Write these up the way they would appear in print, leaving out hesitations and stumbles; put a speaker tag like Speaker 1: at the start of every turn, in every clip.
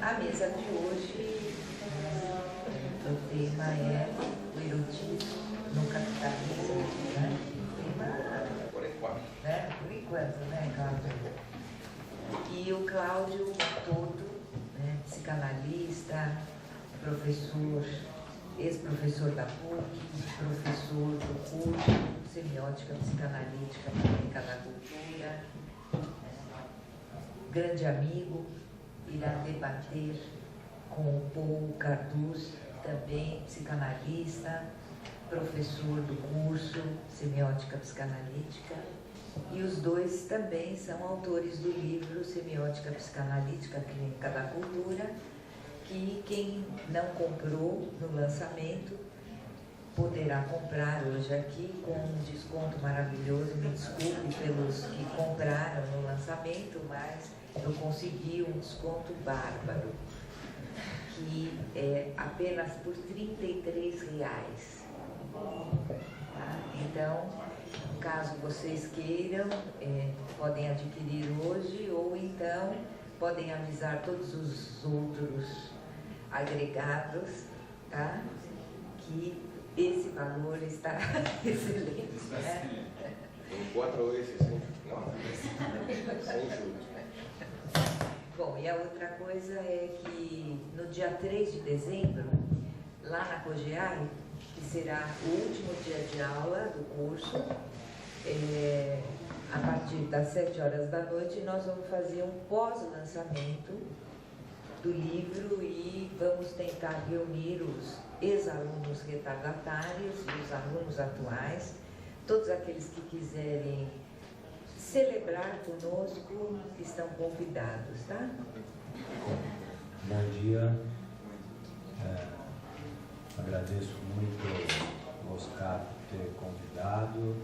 Speaker 1: A mesa de hoje, o tema é o erotismo no capitalismo, né?
Speaker 2: Por enquanto.
Speaker 1: Né? Por enquanto, né, Cláudio? E o Cláudio todo, né, psicanalista, professor, ex-professor da PUC, professor do curso Semiótica Psicanalítica Aplica na Cultura, grande amigo, irá debater com o Paul Carduz, também psicanalista, professor do curso Semiótica Psicanalítica, e os dois também são autores do livro Semiótica Psicanalítica Clínica da Cultura, que quem não comprou no lançamento poderá comprar hoje aqui com um desconto maravilhoso. Me desculpe pelos que compraram no lançamento, mas eu consegui um desconto bárbaro, que é apenas por R$33. Tá? Então, caso vocês queiram, podem adquirir hoje, ou então podem avisar todos os outros agregados, tá? Que esse valor está excelente, né?
Speaker 2: 4,60. Não, sem juros.
Speaker 1: Bom, e a outra coisa é que no dia 3 de dezembro, lá na COGEAI, que será o último dia de aula do curso, a partir das 7 horas da noite, nós vamos fazer um pós-lançamento do livro e vamos tentar reunir os ex-alunos retardatários e os alunos atuais, todos aqueles que quiserem celebrar conosco estão convidados, tá?
Speaker 3: Bom dia, agradeço muito ao Oscar por ter convidado,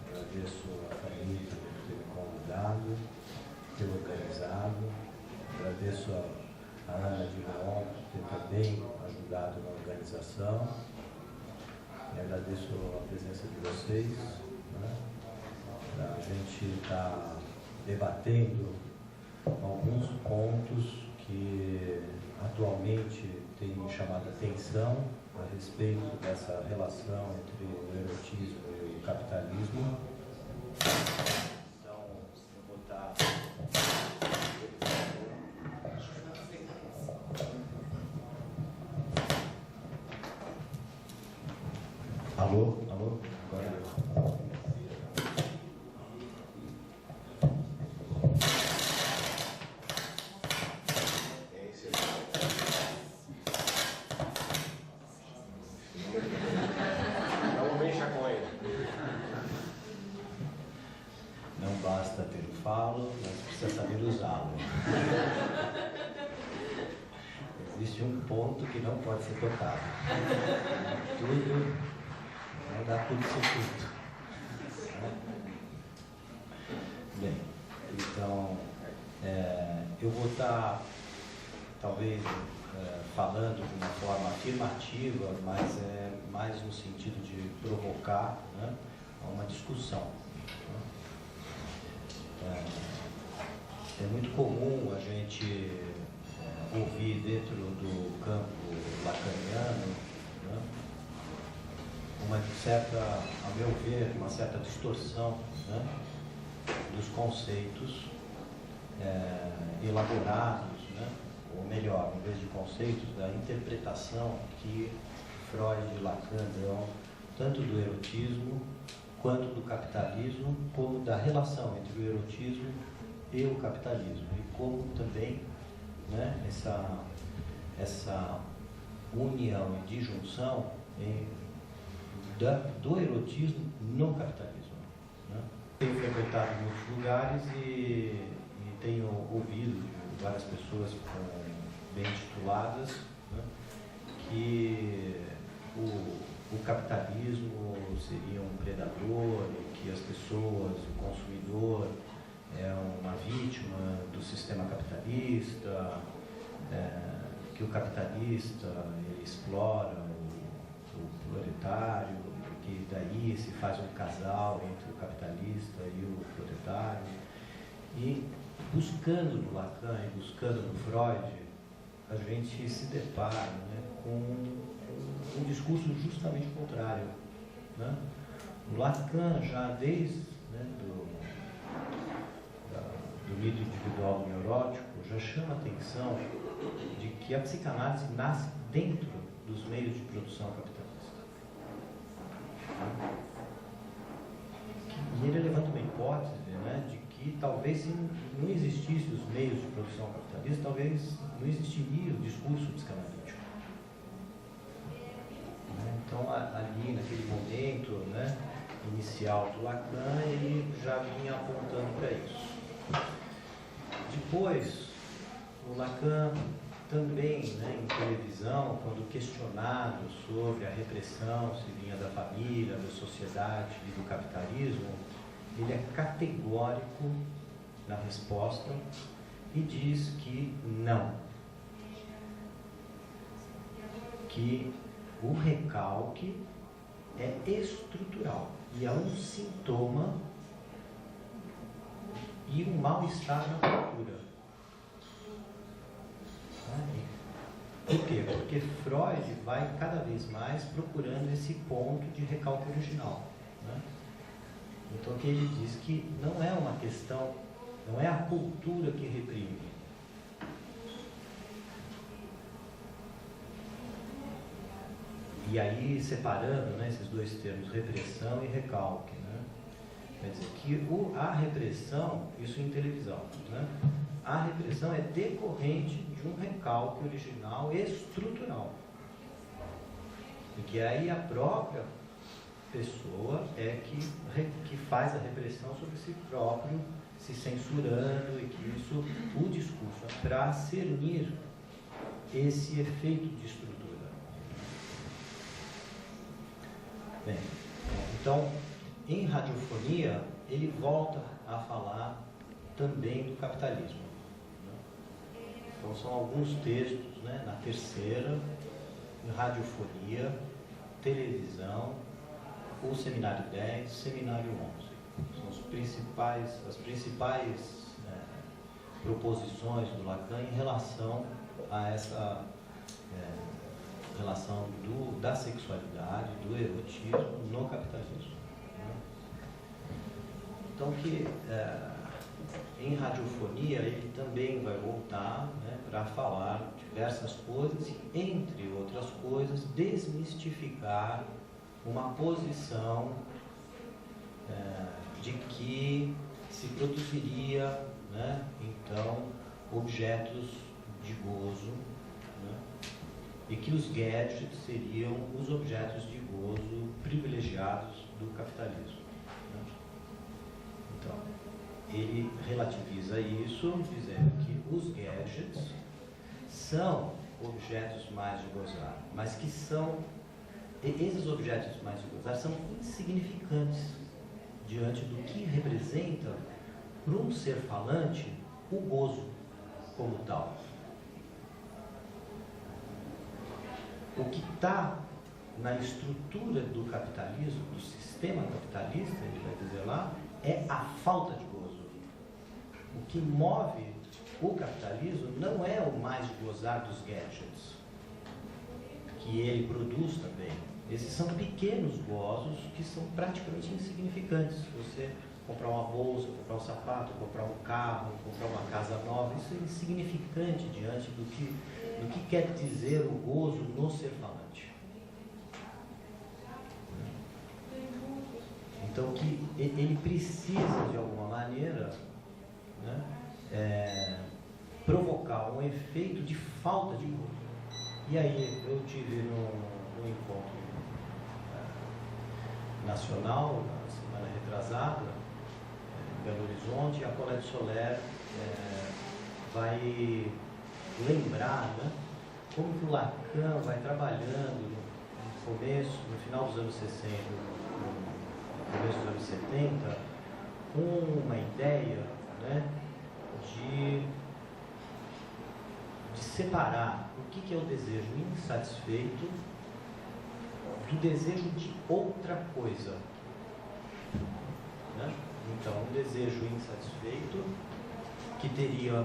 Speaker 3: agradeço a família por ter me convidado, ter organizado, agradeço a Ana de Leon por ter também ajudado na organização, e agradeço a presença de vocês, né? A gente está debatendo alguns pontos que atualmente têm chamado a atenção a respeito dessa relação entre o erotismo e o capitalismo. Então, eu vou estar... Alô? Alô? Agora eu. Não basta ter o falo, mas precisa saber usá-lo. Existe um ponto que não pode ser tocado. Tudo, não dá tudo circuito. Bem, então, eu vou estar, talvez, falando de uma forma afirmativa, mas é mais no sentido de provocar, né, uma discussão. É muito comum a gente ouvir dentro do campo lacaniano, né, uma certa, a meu ver, uma certa distorção, né, dos conceitos elaborados, né, ou melhor, em vez de conceitos, da interpretação que Freud e Lacan dão tanto do erotismo quanto do capitalismo, como da relação entre o erotismo e o capitalismo, e como também, né, essa união e disjunção do erotismo no capitalismo, né? Tenho frequentado muitos lugares e tenho ouvido de várias pessoas bem tituladas, né, que o capitalismo seria um predador, e que as pessoas, o consumidor, é uma vítima do sistema capitalista, que o capitalista ele explora o proletário, que daí se faz um casal entre o capitalista e o proletário. E buscando no Lacan e buscando no Freud a gente se depara, né, com um discurso justamente contrário, né? O Lacan, já desde, né, do mito individual do neurótico, já chama a atenção de que a psicanálise nasce dentro dos meios de produção capitalista. E ele levanta uma hipótese, né, de que talvez se não existissem os meios de produção capitalista, talvez não existiria o discurso psicanalítico. Então, ali, naquele momento, né, inicial do Lacan, ele já vinha apontando para isso. Depois, o Lacan também, né, em televisão, quando questionado sobre a repressão, se vinha da família, da sociedade e do capitalismo, ele é categórico na resposta e diz que não. Que o recalque é estrutural e é um sintoma e um mal-estar na cultura. Por quê? Porque Freud vai cada vez mais procurando esse ponto de recalque original, né? Então, que ele diz que não é uma questão, não é a cultura que reprime. E aí, separando, né, esses dois termos, repressão e recalque, né? Quer dizer que a repressão, isso em televisão, né? A repressão é decorrente de um recalque original estrutural. E que aí a própria pessoa é que faz a repressão sobre si próprio, se censurando, e que isso, o discurso, é para cernir esse efeito de estrutura. Bem, então, em Radiofonia, ele volta a falar também do capitalismo. Então, são alguns textos, né, na terceira, em Radiofonia, televisão, o Seminário 10, Seminário 11. São as principais proposições do Lacan em relação a essa relação da sexualidade, do erotismo no capitalismo. Né? Então, que em Radiofonia ele também vai voltar, né, para falar diversas coisas e, entre outras coisas, desmistificar uma posição de que se produziria, né, então, objetos de gozo, né, e que os gadgets seriam os objetos de gozo privilegiados do capitalismo. Né? Então, ele relativiza isso, dizendo que os gadgets são objetos mais de gozar, mas que esses objetos mais de gozar são insignificantes diante do que representa para um ser falante o gozo como tal. O que está na estrutura do capitalismo, do sistema capitalista, ele vai dizer lá, é a falta de gozo. O que move o capitalismo não é o mais gozar dos gadgets, que ele produz também. Esses são pequenos gozos que são praticamente insignificantes. Você comprar uma bolsa, comprar um sapato, comprar um carro, comprar uma casa nova, isso é insignificante diante do que quer dizer o gozo no ser falante. Então, que ele precisa, de alguma maneira, né, provocar um efeito de falta de gozo. E aí, eu tive no encontro nacional, na semana retrasada, em Belo Horizonte, a Colette Soler vai lembrar, né, como que o Lacan vai trabalhando no final dos anos 60, no começo dos anos 70, com uma ideia, né, de separar o que é o desejo insatisfeito do desejo de outra coisa. Né? Então, um desejo insatisfeito que teria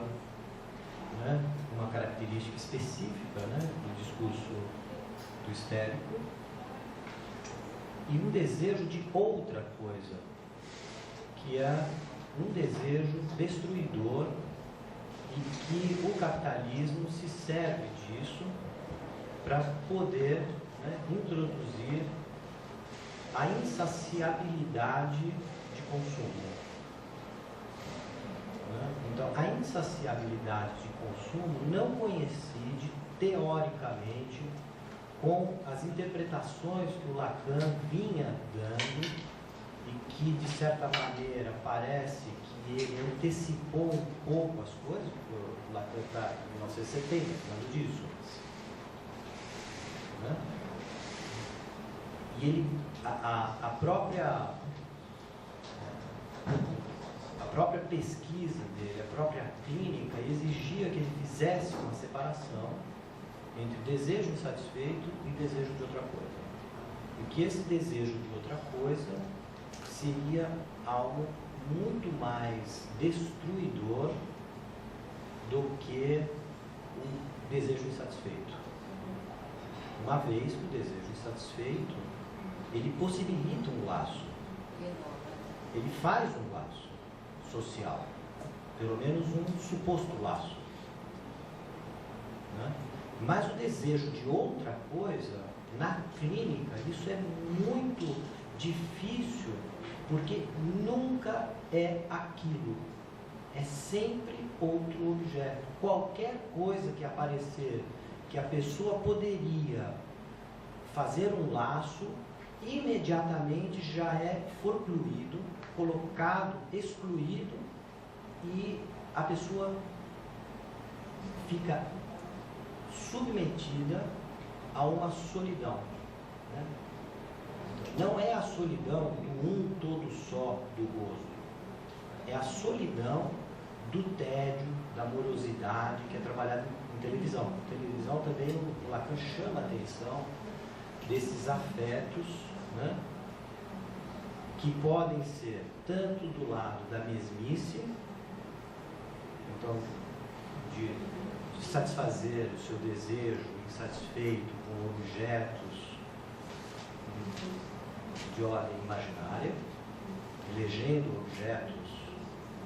Speaker 4: né, uma característica específica, né, do discurso do histérico, e um desejo de outra coisa, que é um desejo destruidor, e que o capitalismo se serve disso para poder, né, introduzir a insaciabilidade de consumo. Né? Então, a insaciabilidade de consumo não coincide teoricamente com as interpretações que o Lacan vinha dando e que, de certa maneira, parece que ele antecipou um pouco as coisas, porque o Lacan está em 1970 falando disso. Né? E ele, a própria pesquisa dele, a própria clínica, exigia que ele fizesse uma separação entre desejo insatisfeito e desejo de outra coisa. E que esse desejo de outra coisa seria algo muito mais destruidor do que o desejo insatisfeito. Uma vez que o desejo insatisfeito, ele possibilita um laço. Ele faz um laço social. Pelo menos um suposto laço. Né? Mas o desejo de outra coisa, na clínica, isso é muito difícil, porque nunca é aquilo. É sempre outro objeto. Qualquer coisa que aparecer, que a pessoa poderia fazer um laço, imediatamente já é forcluído, colocado, excluído, e a pessoa fica submetida a uma solidão. Né? Não é a solidão do um todo só do gozo, é a solidão do tédio, da morosidade, que é trabalhada em televisão. Em televisão também o Lacan chama a atenção desses afetos, né, que podem ser tanto do lado da mesmice, então de satisfazer o seu desejo insatisfeito com objetos de ordem imaginária, elegendo objetos,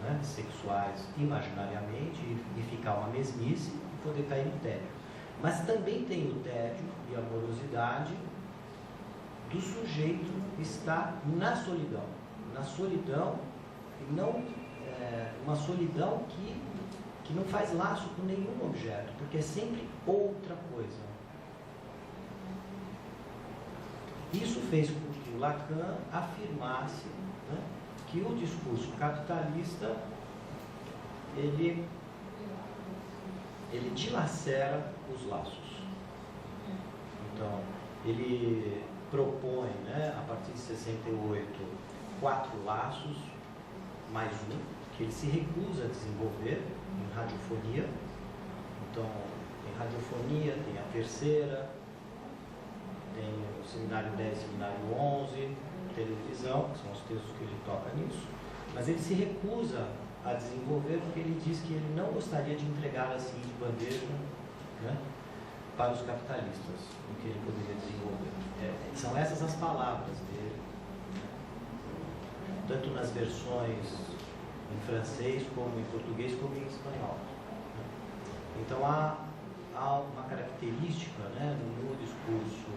Speaker 4: né, sexuais imaginariamente, e ficar uma mesmice e poder cair no tédio. Mas também tem o tédio e a morosidade do sujeito estar na solidão. Na solidão, e não uma solidão que não faz laço com nenhum objeto, porque é sempre outra coisa. Isso fez com que o Lacan afirmasse, né, que o discurso capitalista ele dilacera os laços. Então, ele propõe, né, a partir de 68, 4 laços, mais um, que ele se recusa a desenvolver em radiofonia. Então, em radiofonia tem a terceira, tem o seminário 10 e o seminário 11, televisão, que são os textos que ele toca nisso, mas ele se recusa a desenvolver porque ele diz que ele não gostaria de entregar assim de bandeja, né, para os capitalistas o que ele poderia desenvolver. São essas as palavras dele, né, tanto nas versões em francês, como em português, como em espanhol. Né. Então há uma característica, né, no discurso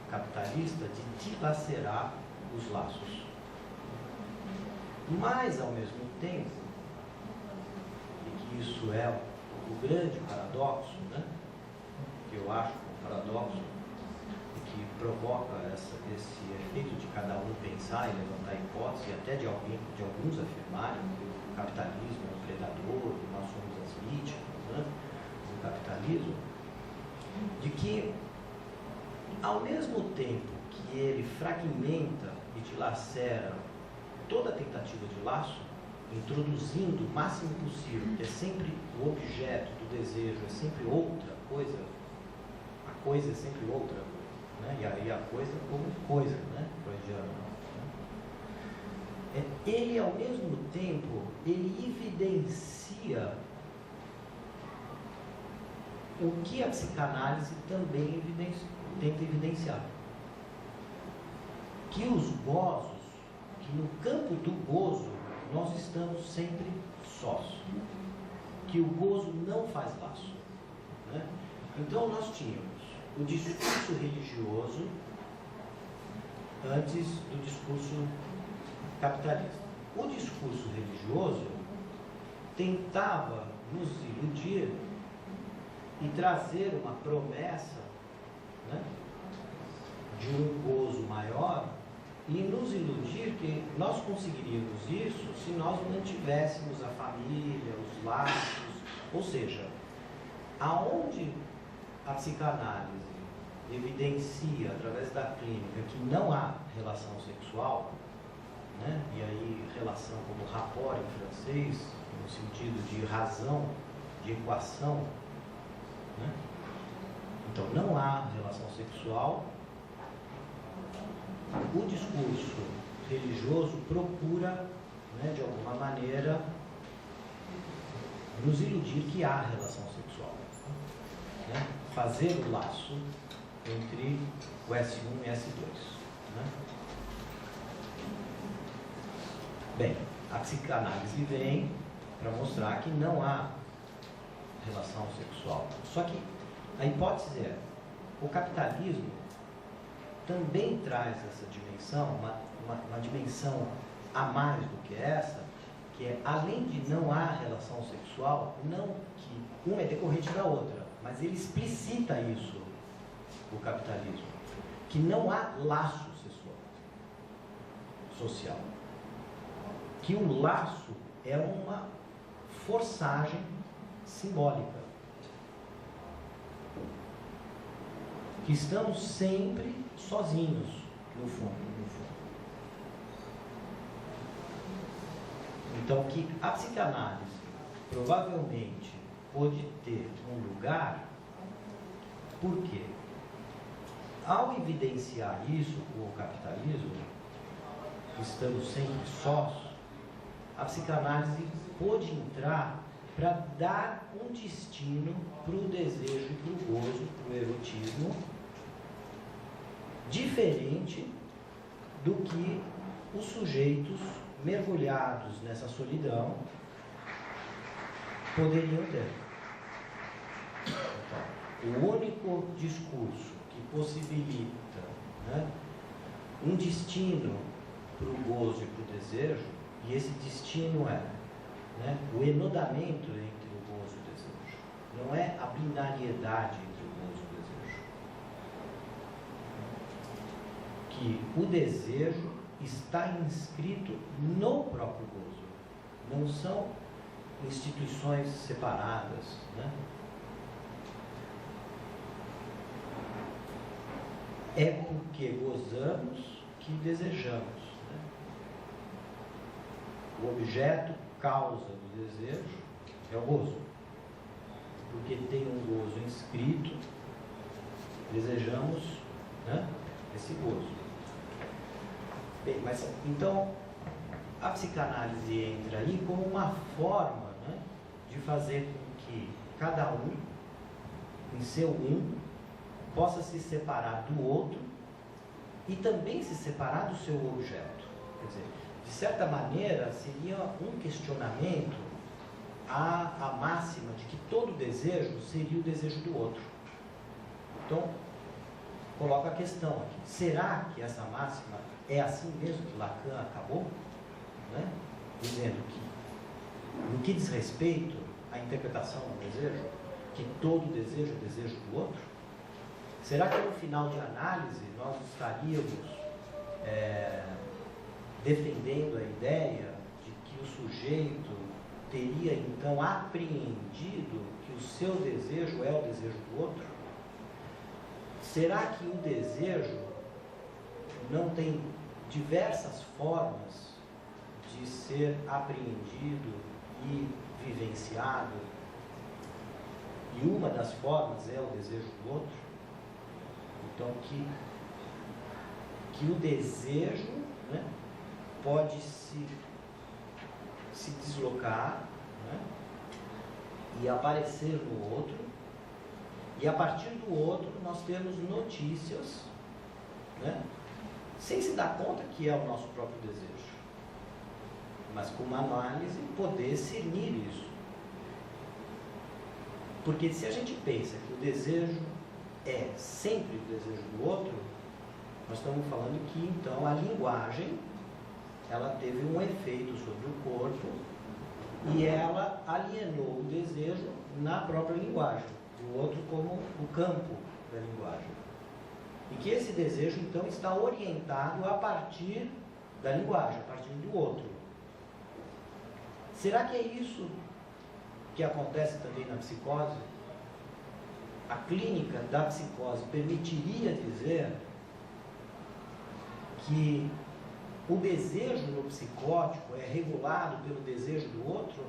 Speaker 4: capitalista de dilacerar os laços. Mas, ao mesmo tempo, e que isso é o grande paradoxo, né, que eu acho um paradoxo, que provoca esse efeito de cada um pensar e levantar hipótese, e até de alguns afirmarem que o capitalismo é um predador, que nós somos as vítimas, né, do capitalismo, de que, ao mesmo tempo que ele fragmenta e dilacera toda a tentativa de laço, introduzindo o máximo possível, que é sempre o objeto do desejo, é sempre outra coisa, a coisa é sempre outra, né? E a coisa como coisa, né? Freudiana, né? Ele, ao mesmo tempo, ele evidencia o que a psicanálise também tenta evidenciar. Que os gozos, que no campo do gozo, nós estamos sempre sós. Que o gozo não faz laço. Né? Então nós tínhamos o discurso religioso antes do discurso capitalista. O discurso religioso tentava nos iludir e trazer uma promessa, né, de um gozo maior e nos iludir que nós conseguiríamos isso se nós mantivéssemos a família, os laços, ou seja, aonde a psicanálise evidencia através da clínica que não há relação sexual, né, e aí relação como rapport em francês, no sentido de razão, de equação, né? Então não há relação sexual. O discurso religioso procura, né, de alguma maneira, nos iludir que há relação sexual, né? Fazer o laço entre o S1 e S2, né? Bem, a psicanálise vem para mostrar que não há relação sexual. Só que a hipótese é, o capitalismo também traz essa dimensão, uma dimensão a mais do que essa, que é, além de não há relação sexual, não que uma é decorrente da outra, mas ele explicita isso, o capitalismo, que não há laço social, que o laço é uma forçagem simbólica, que estamos sempre sozinhos, no fundo. Então, que a psicanálise provavelmente pode ter um lugar, porque ao evidenciar isso com o capitalismo, estamos sempre sós, a psicanálise pode entrar para dar um destino para o desejo, para o gozo, para o erotismo, diferente do que os sujeitos mergulhados nessa solidão poderiam ter. Então, o único discurso que possibilita, né, um destino para o gozo e para o desejo, e esse destino é, né, o enodamento entre o gozo e o desejo, não é a binariedade entre o gozo e o desejo. Que o desejo está inscrito no próprio gozo, não são instituições separadas, né? É porque gozamos que desejamos, né? O objeto causa do desejo é o gozo, porque tem um gozo inscrito, desejamos, né, esse gozo. Bem, mas então a psicanálise entra aí como uma forma, né, de fazer com que cada um, em seu possa se separar do outro e também se separar do seu objeto. Quer dizer, de certa maneira, seria um questionamento à máxima de que todo desejo seria o desejo do outro. Então, coloco a questão aqui. Será que essa máxima é assim mesmo que Lacan acabou? Né? Dizendo que, no que diz respeito à interpretação do desejo, que todo desejo é desejo do outro? Será que no final de análise nós estaríamos defendendo a ideia de que o sujeito teria então apreendido que o seu desejo é o desejo do outro? Será que o desejo não tem diversas formas de ser apreendido e vivenciado? E uma das formas é o desejo do outro? Então, que o desejo, né, pode se deslocar, né, e aparecer no outro E a partir do outro, nós temos notícias, né, sem se dar conta que é o nosso próprio desejo, mas com uma análise poder cernir isso. Porque se a gente pensa que o desejo é sempre o desejo do outro, nós estamos falando que então a linguagem ela teve um efeito sobre o corpo e ela alienou o desejo na própria linguagem, o outro como o campo da linguagem. E que esse desejo então está orientado a partir da linguagem, a partir do outro. Será que é isso que acontece também na psicose? A clínica da psicose permitiria dizer que o desejo no psicótico é regulado pelo desejo do outro?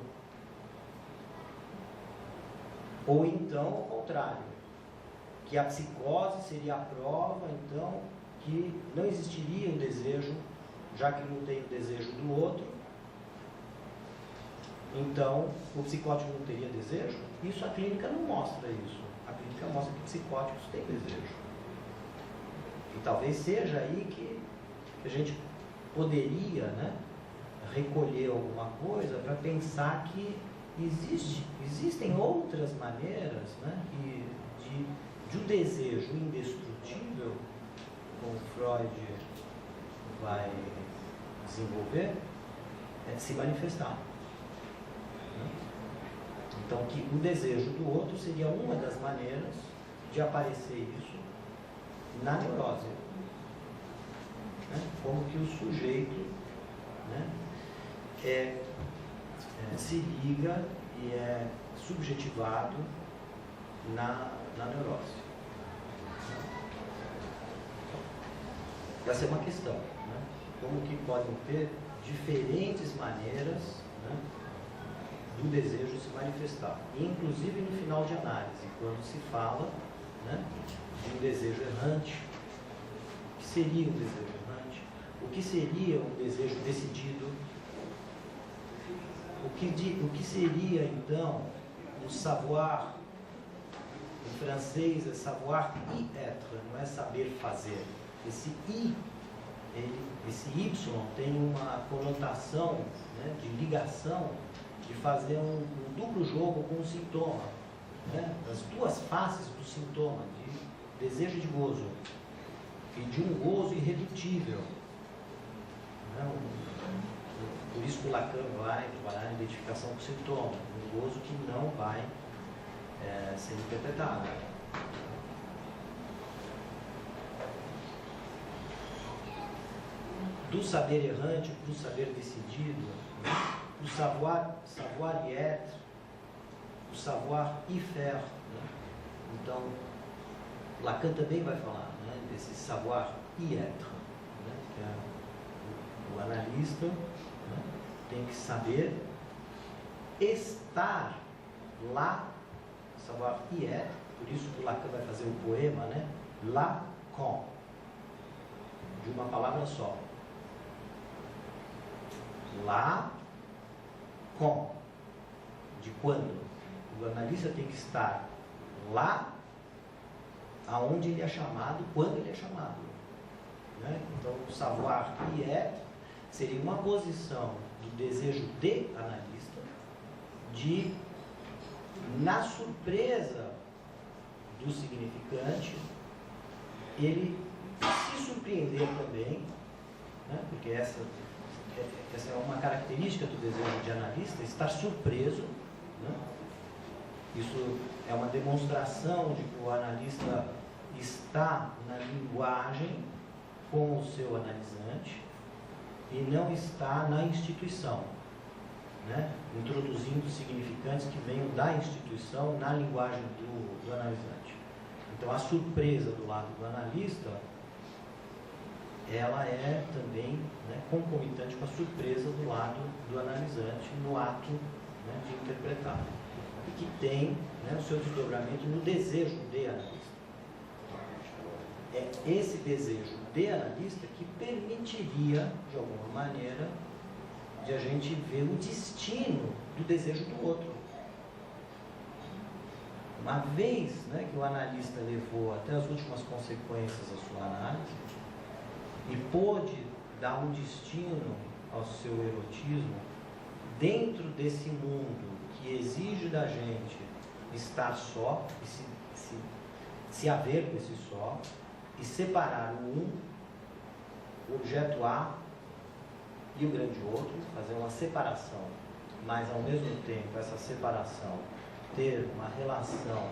Speaker 4: Ou então, ao contrário, que a psicose seria a prova, então, que não existiria o desejo, já que não tem o desejo do outro, então o psicótico não teria desejo? Isso a clínica não mostra isso. A clínica mostra que psicóticos têm desejo. E talvez seja aí que a gente poderia, né, recolher alguma coisa para pensar que existem outras maneiras, né, de um desejo indestrutível, como Freud vai desenvolver, se manifestar. Então, que o desejo do outro seria uma das maneiras de aparecer isso na neurose. Né? Como que o sujeito, né, se liga e é subjetivado na neurose. Essa é uma questão. Né? Como que podem ter diferentes maneiras, né, do desejo se manifestar. E, inclusive no final de análise, quando se fala, né, de um desejo errante, o que seria um desejo errante? O que seria um desejo decidido? O que seria, então, o savoir? Em francês é savoir y être, não é saber fazer. Esse I, esse Y tem uma conotação, né, de ligação, de fazer um duplo jogo com o sintoma, né? As duas faces do sintoma, de desejo de gozo e de um gozo irredutível. Né? Por isso que o Lacan vai trabalhar a identificação com o sintoma, um gozo que não vai ser interpretado. Do saber errante para o saber decidido, o savoir y être, o savoir y faire. Né? Então, Lacan também vai falar, né, desse savoir y être, né, que é o analista, né, tem que saber estar lá, savoir y être, por isso que o Lacan vai fazer o poema, né, Lacan, de uma palavra só. Lá, com, de quando? O analista tem que estar lá, aonde ele é chamado, quando ele é chamado. Né? Então, o savoir y être seria uma posição do desejo de analista, de, na surpresa do significante, ele se surpreender também, né? Porque essa é uma característica do desejo de analista, estar surpreso, né? Isso é uma demonstração de que o analista está na linguagem com o seu analisante e não está na instituição, né? Introduzindo significantes que venham da instituição na linguagem do analisante. Então, a surpresa do lado do analista, ela é também, né, concomitante com a surpresa do lado do analisante no ato, né, de interpretar, e que tem, né, o seu desdobramento no desejo de analista. É esse desejo de analista que permitiria, de alguma maneira, de a gente ver o destino do desejo do outro. Uma vez, né, que o analista levou até as últimas consequências a sua análise e pôde dar um destino ao seu erotismo dentro desse mundo que exige da gente estar só e se haver com esse só e separar o objeto A e o grande outro, fazer uma separação, mas ao mesmo tempo essa separação ter uma relação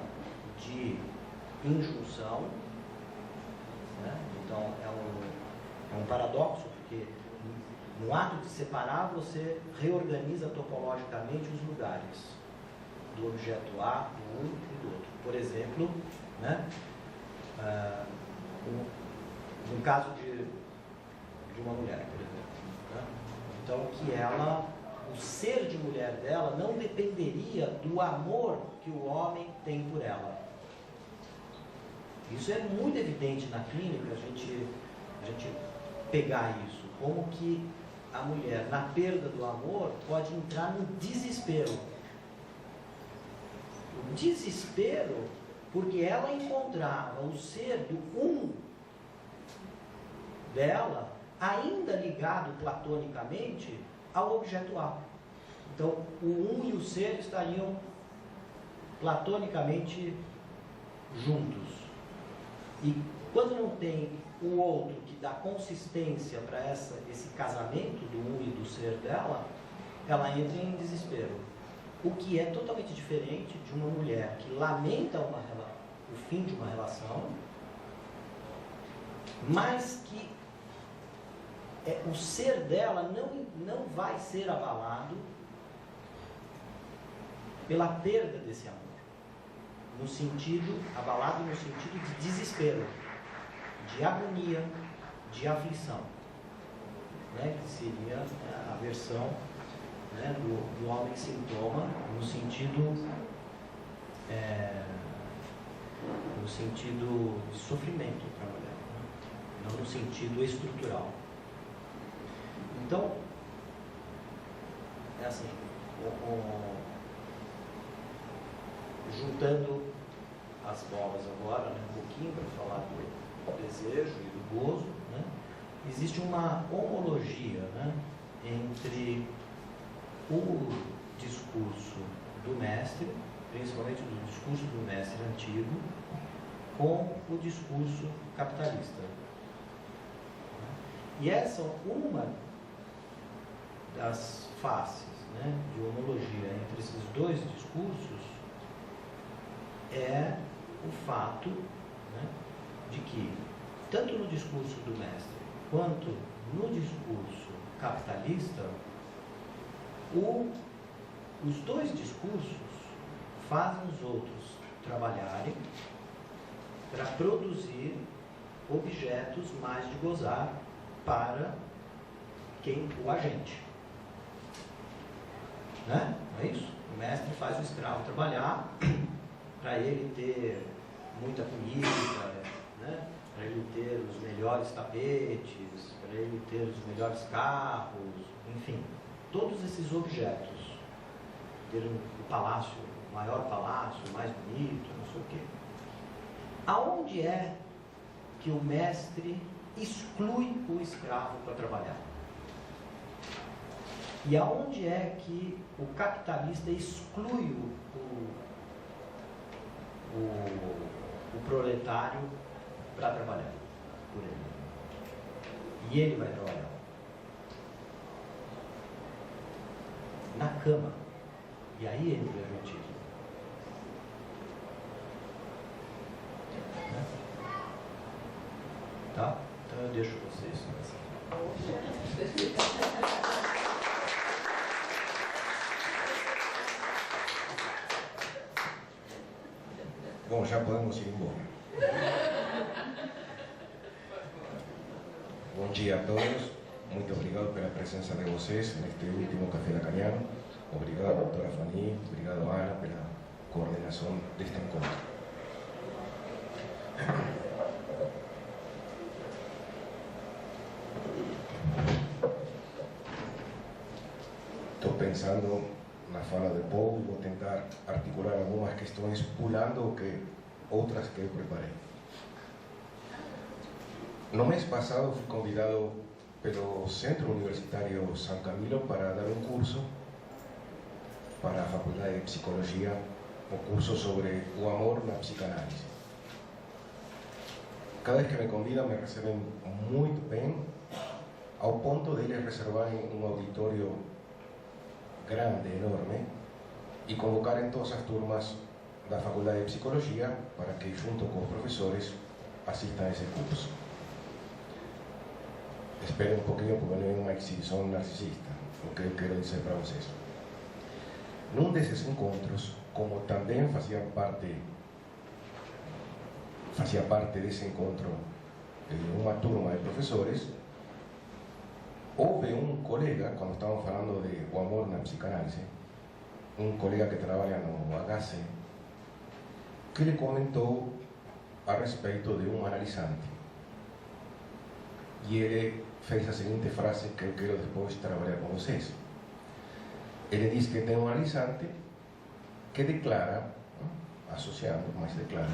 Speaker 4: de injunção, né? Então é um paradoxo, porque no ato de separar você reorganiza topologicamente os lugares do objeto A, do um e do outro. Por exemplo, né? No caso de uma mulher, por exemplo, né? Então que ela, o ser de mulher dela não dependeria do amor que o homem tem por ela. Isso é muito evidente na clínica, a gente pegar isso, como que a mulher, na perda do amor, pode entrar no desespero. O desespero, porque ela encontrava o ser do um dela, ainda ligado platonicamente ao objeto A. Então, o um e o ser estariam platonicamente juntos. E quando não tem o outro que dá consistência para esse casamento do um e do ser dela, ela entra em desespero. O que é totalmente diferente de uma mulher que lamenta o fim de uma relação, mas que o ser dela não vai ser abalado pela perda desse amor. Abalado no sentido de desespero, de agonia, de aflição, né? Que seria a versão, né, do homem sintoma no sentido de sofrimento para a mulher, né? Não no sentido estrutural. Então, é assim, juntando as bolas agora, né, um pouquinho para falar do desejo e do gozo, né, existe uma homologia, né, entre o discurso do mestre, principalmente do discurso do mestre antigo, com o discurso capitalista. E essa uma das faces, né, de homologia entre esses dois discursos é o fato, né, de que, tanto no discurso do mestre quanto no discurso capitalista, os dois discursos fazem os outros trabalharem para produzir objetos mais de gozar para o agente. Né? Não é isso? O mestre faz o escravo trabalhar para ele ter muita comida, né? Para ele ter os melhores tapetes, para ele ter os melhores carros, enfim, todos esses objetos. Ter um palácio, o maior palácio, o mais bonito, não sei o quê. Aonde é que o mestre exclui o escravo para trabalhar? E aonde é que o capitalista exclui o proletário para trabalhar por ele? E ele vai trabalhar na cama. E aí entra o erotismo. Tá? Então eu deixo vocês nessa.
Speaker 2: Bom, já podemos ir embora. Bom dia a todos. Muito obrigado pela presença de vocês neste último Café Lacaniano. Obrigado, doutora Fanny. Obrigado, Ana, pela coordenação deste encontro. Estou pensando na fala de Paul, vou tentar articular algumas questões pulando outras que eu preparei. No mês passado fui convidado pelo Centro Universitário São Camilo para dar um curso para a Faculdade de Psicologia, um curso sobre o amor na psicanálise. Cada vez que me convidam me recebem muito bem, ao ponto de eles reservarem um auditório grande, enorme, e convocarem todas as turmas da Faculdade de Psicologia para que, junto com os professores, assistam a esse curso. Esperen um pouquinho, porque não é uma exibição narcisista, o que eu quero dizer para vocês. Num desses encontros, como também fazia parte desse encontro uma turma de professores, houve um colega, quando estavam falando de o amor na psicanálise, um colega que trabalha no HC, que ele comentou a respeito de um analisante. E ele fez a seguinte frase que eu quero depois trabalhar com vocês. Ele diz que tem um analisante que declara, associado, mas declara: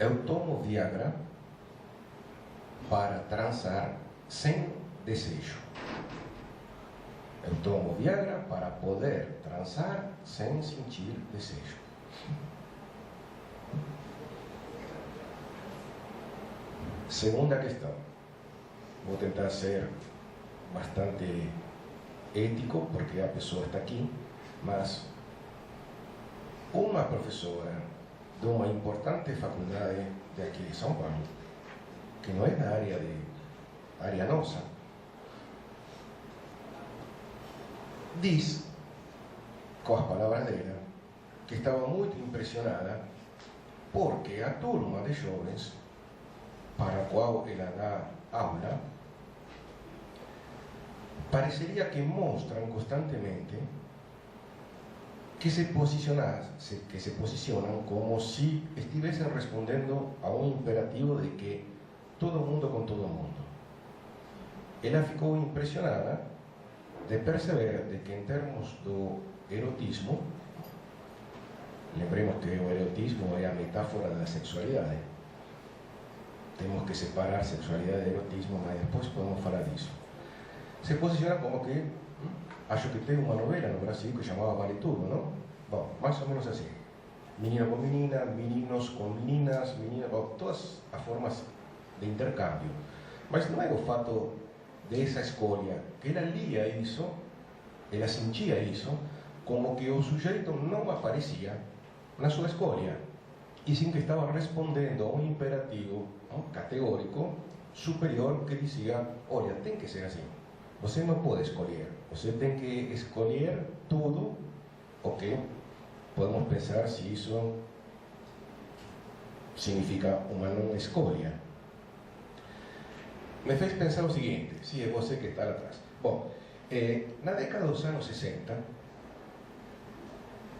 Speaker 2: eu tomo Viagra para transar sem desejo. Eu tomo Viagra para poder transar sem sentir desejo. Segunda questão. Vou tentar ser bastante ético, porque a pessoa está aqui, mas uma professora de uma importante faculdade de aqui de São Paulo, que não é da área nossa, diz, com as palavras dela, que estava muito impressionada porque a turma de jovens para a qual ela dá aula pareceria que mostram constantemente que se posicionam como se estivessem respondendo a um imperativo de que todo mundo com todo mundo. Ela ficou impressionada de perceber de que, em termos do erotismo, lembremos que o erotismo é a metáfora da sexualidade. Temos que separar sexualidade e erotismo, mas depois podemos falar disso. Se posiciona como que, acho que tem uma novela no Brasil que chamava Vale Tudo, não? Bom, mais ou menos assim. Menina com menina, meninos com meninas, bom, todas as formas de intercâmbio. Mas não é o fato dessa escolha, que ela lia isso, ela sentia isso, como que o sujeito não aparecia na sua escolha, e sim que estava respondendo a um imperativo categórico superior que dizia: olha, tem que ser assim. Você não pode escolher, você tem que escolher tudo. Ok? Podemos pensar se isso significa uma não escolha. Me fez pensar o seguinte, se é você que está lá atrás. Bom, na década dos anos 60,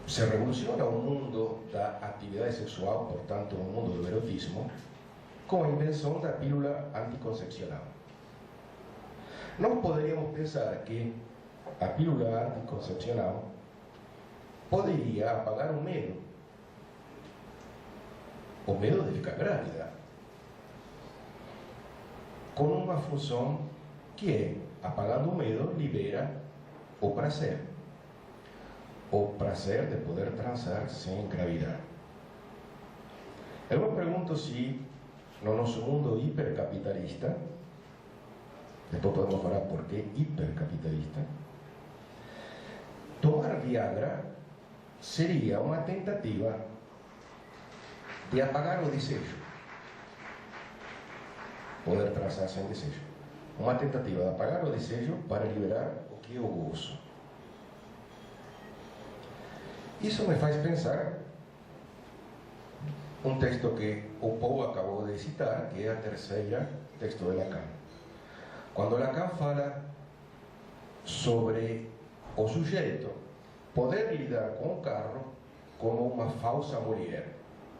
Speaker 2: se revoluciona o mundo da atividade sexual, portanto, o mundo do erotismo, com a invenção da pílula anticoncepcional. Nós poderíamos pensar que a pílula anticoncepcional poderia apagar o medo de ficar grávida, com uma função que é, apagando o medo, libera o prazer de poder transar sem engravidar. Eu me pergunto se, no nosso mundo hipercapitalista, depois podemos falar por que hipercapitalista, tomar Viagra seria uma tentativa de apagar o desejo, poder transar sem desejo. Uma tentativa de apagar o desejo para liberar o que é o gozo. Isso me faz pensar um texto que o Paul acabou de citar, que é a terceira texto de Lacan. Quando Lacan fala sobre o sujeito poder lidar com o carro como uma falsa mulher.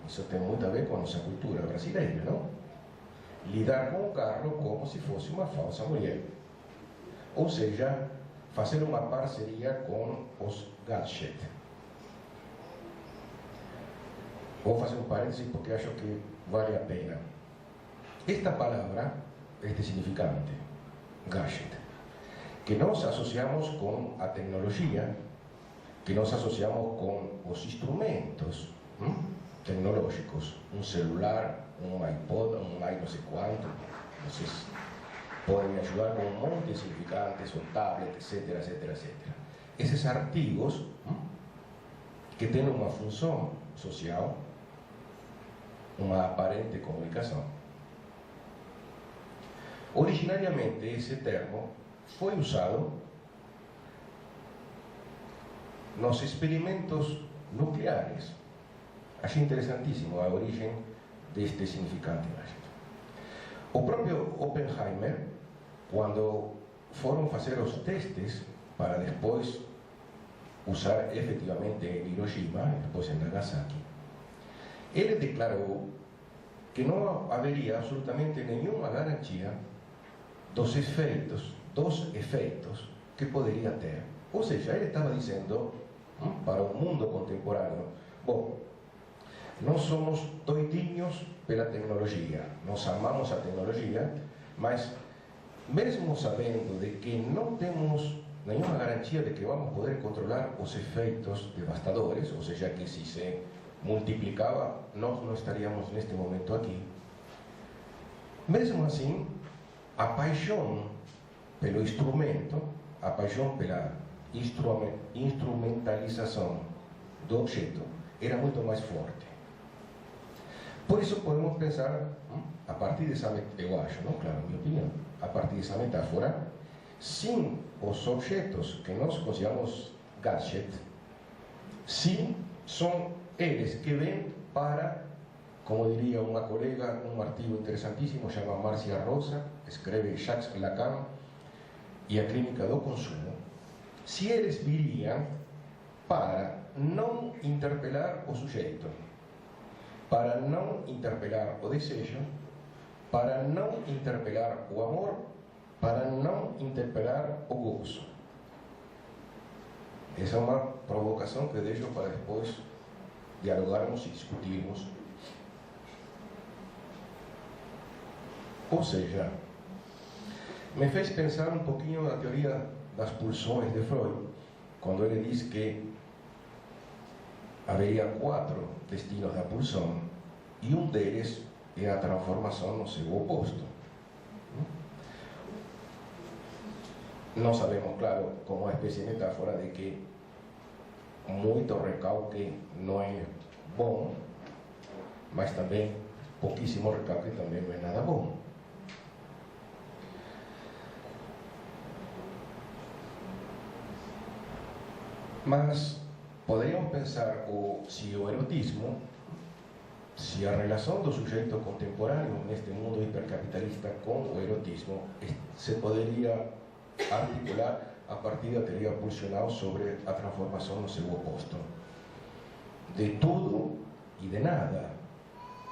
Speaker 2: Isso tem muito a ver com a nossa cultura brasileira, não? Lidar com o carro como se fosse uma falsa mulher. Ou seja, fazer uma parceria com os gadgets. Vou fazer um parênteses porque acho que vale a pena. Esta palavra, este significante, gadget, que nós associamos com a tecnologia, que nós associamos com os instrumentos tecnológicos, um celular, um iPod, um não sei quanto, vocês podem me ajudar com um monte de significantes, um tablet, etc, etc, etc. Esses artigos que têm uma função social, uma aparente comunicação. Originariamente, esse termo foi usado nos experimentos nucleares. Achei interessantíssimo a origem deste significante. O próprio Oppenheimer, quando foram fazer os testes para depois usar efetivamente em Hiroshima e depois em Nagasaki, ele declarou que não haveria absolutamente nenhuma garantia dos efeitos que poderia ter. Ou seja, ele estava dizendo para o mundo contemporâneo: bom, nós somos doidinhos pela tecnologia, nós amamos a tecnologia, mas mesmo sabendo de que não temos nenhuma garantia de que vamos poder controlar os efeitos devastadores, ou seja, que se se multiplicava, nós não estaríamos neste momento aqui. Mesmo assim, a paixão pelo instrumento, a paixão pela instrumentalização do objeto era muito mais forte. Por isso podemos pensar, a partir dessa, eu acho, não? Claro, minha opinião, a partir dessa metáfora, sim, os objetos que nós consideramos gadget, sim, são eles que vêm para, como diria uma colega, um artigo interessantíssimo, chama Márcia Rosa, escreve Jacques Lacan e a Clínica do Consumo, se eles viriam para não interpelar o sujeito, para não interpelar o desejo, para não interpelar o amor, para não interpelar o gozo. Essa é uma provocação que deixo para depois dialogarmos e discutirmos. Ou seja, me fez pensar um pouquinho na teoria das pulsões de Freud, quando ele diz que haveria 4 destinos da pulsão e um deles é a transformação no seu oposto. Nós sabemos, claro, como uma espécie de metáfora de que muito recalque não é bom, mas também pouquíssimo recalque também não é nada bom. Mas poderíamos pensar se o erotismo, se a relação do sujeito contemporâneo neste mundo hipercapitalista com o erotismo se poderia articular a partir da teoria pulsional sobre a transformação no seu oposto. De tudo e de nada,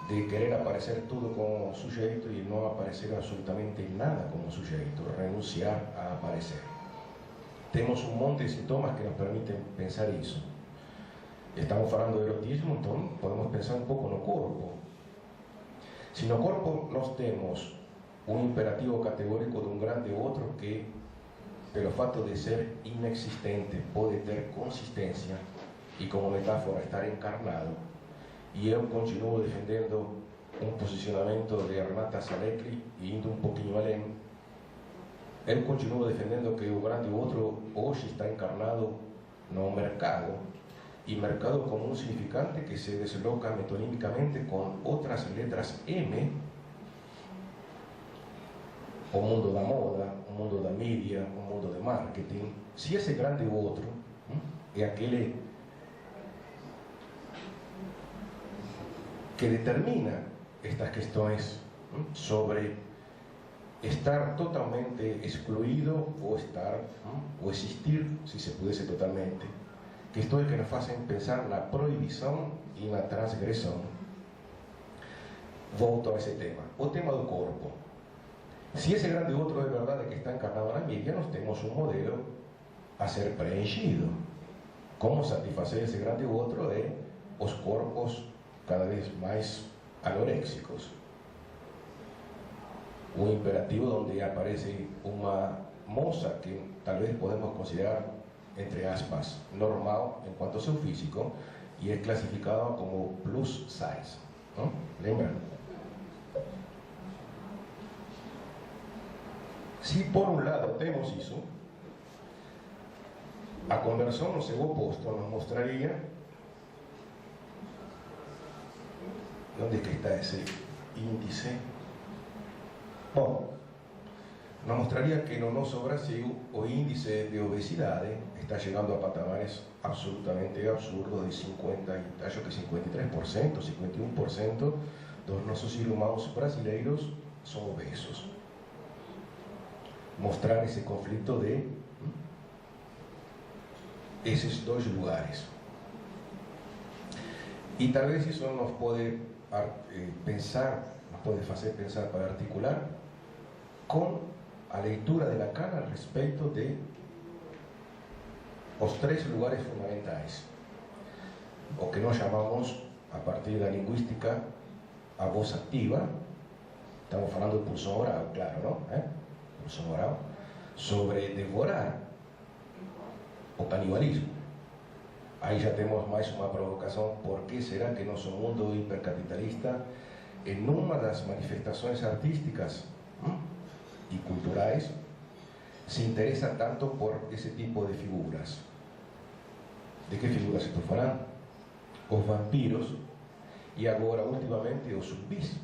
Speaker 2: de querer aparecer tudo como sujeito e não aparecer absolutamente nada como sujeito, renunciar a aparecer. Temos um monte de sintomas que nos permitem pensar isso. Estamos falando de erotismo, então podemos pensar um pouco no corpo. Se no corpo nós temos um imperativo categórico de um grande outro que, pelo fato de ser inexistente, pode ter consistência e, como metáfora, estar encarnado, e eu continuo defendendo um posicionamento de Renata Salecli e indo um pouquinho além, eu continuo defendendo que o grande outro hoje está encarnado no mercado, e mercado como um significante que se desloca metonimicamente com outras letras M, o mundo da moda, o mundo da mídia, o mundo do marketing. Se esse grande outro é aquele que determina estas questões sobre estar totalmente excluído ou estar, ou existir, se se pudesse totalmente, questões que nos fazem pensar na proibição e na transgressão. Volto a esse tema, o tema do corpo. Se esse grande outro é verdade que está encarnado na mídia, nós temos um modelo a ser preenchido. Como satisfacer esse grande outro é os corpos cada vez mais anoréxicos. Un imperativo donde aparece una moza que tal vez podemos considerar, entre aspas, normal en cuanto a su físico, y es clasificado como plus size, ¿no? ¿Lembran? Si por un lado tenemos eso, a conversión, o seu oposto, nos mostraría, ¿dónde es que está ese índice? Bueno, nos mostraría que no nosso Brasil o índice de obesidad está llegando a patamares absolutamente absurdos de 50, acho que 53%, 51% dos nossos irmãos brasileiros son obesos. Mostrar ese conflicto de esos dos lugares. Y tal vez eso nos puede pensar, nos puede hacer pensar para articular con a leitura de Lacan al respecto de os tres lugares fundamentais, o que nós chamamos, a partir da lingüística, a voz activa. Estamos falando de pulsão oral, claro, não? Pulsão oral, sobre devorar o canibalismo. Aí já temos mais uma provocação. Por que será que nosso mundo hipercapitalista, em uma das manifestações artísticas y culturales, se interesa tanto por ese tipo de figuras? ¿De qué figuras estoy hablando? Os vampiros y ahora últimamente os zumbis.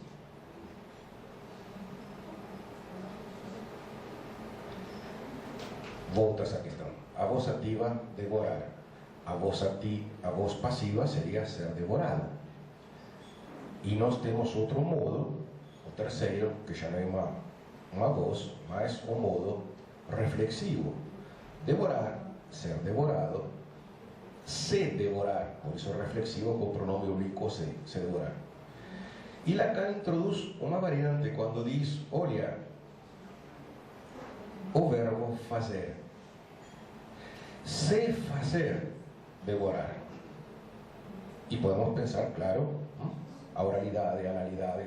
Speaker 2: Volta essa questão. A voz ativa, devorar. A voz pasiva sería ser devorado. Y nós temos outro modo, o terceiro, que já não é uma voz, mas um modo reflexivo. Devorar, ser devorado, se devorar, por isso reflexivo com o pronome oblíquo se devorar. E Lacan introduz uma variante quando diz, olha, o verbo fazer. Se fazer, devorar. E podemos pensar, claro, a oralidade, a analidade,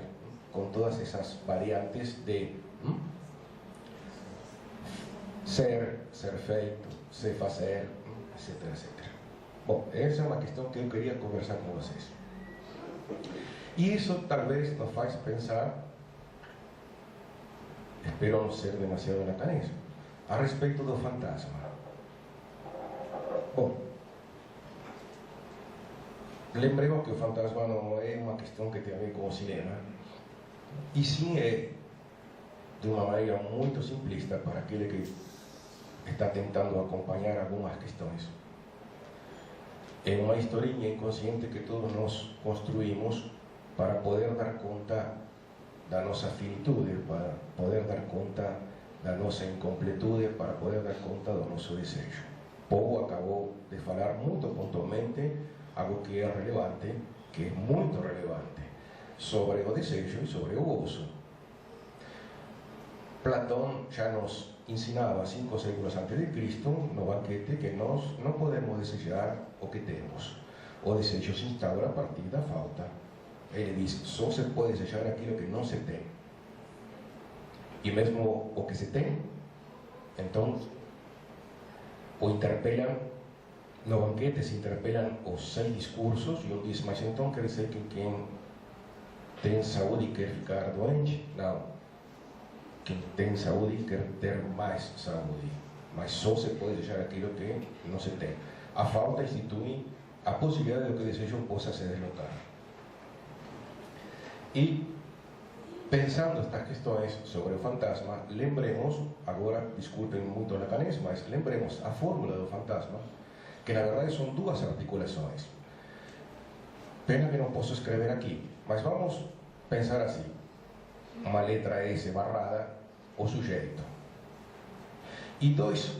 Speaker 2: com todas essas variantes de ser, ser feito, se fazer, etc, etc. Bom, essa é uma questão que eu queria conversar com vocês. E isso talvez nos faz pensar, espero não ser demasiado lacanesco, a respeito do fantasma. Bom, lembremos que o fantasma não é uma questão que tem a ver com o cinema, e sim é de uma maneira muito simplista para aquele que está tentando acompanhar algumas questões. É uma historinha inconsciente que todos nós construímos para poder dar conta da nossa finitude, para poder dar conta da nossa incompletude, para poder dar conta do nosso desejo. Poe acabou de falar muito pontualmente algo que é relevante, que é muito relevante, sobre o desejo e sobre o gozo. Platón já nos ensinava 5 séculos antes de Cristo, no banquete, que nós não podemos desejar o que temos. O desejo se instaura a partir da falta. Ele diz, só se pode desejar aquilo que não se tem. E mesmo o que se tem, então, o interpelam, no banquete se interpelam os 6 discursos, e um diz, mas então quer dizer que quem tem saúde e quer ficar doente? Não. Quem tem saúde quer ter mais saúde, mas só se pode desejar aquilo que não se tem. A falta institui a possibilidade de que o desejo possa se deslocar. E, pensando estas questões sobre o fantasma, lembremos, agora, desculpem muito o lacanês, mas lembremos a fórmula do fantasma, que na verdade são 2 articulações. Pena que não posso escrever aqui, mas vamos pensar assim. Uma letra S barrada, o sujeito. E 2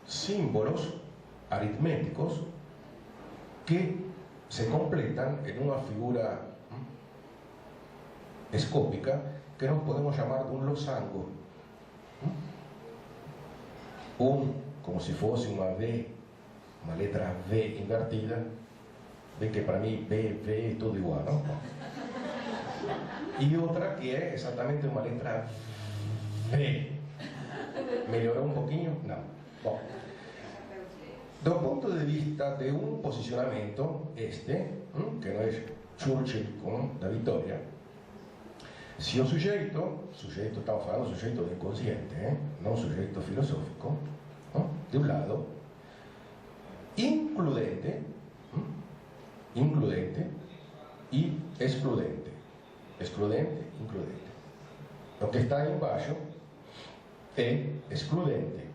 Speaker 2: símbolos aritméticos que se completam em uma figura escópica que nós podemos chamar de um losango. como se fosse uma V, uma letra V invertida. Bem que para mim B, V é tudo igual, não? E outra que é exatamente uma letra V. Melhorou um pouquinho? Não. Bom, do ponto de vista de um posicionamento, que não é Churchill com da Vitória, se o sujeito, estamos falando do sujeito do inconsciente, não sujeito filosófico, de um lado, includente e excludente. Excludente, includente. O que está aí embaixo é excludente.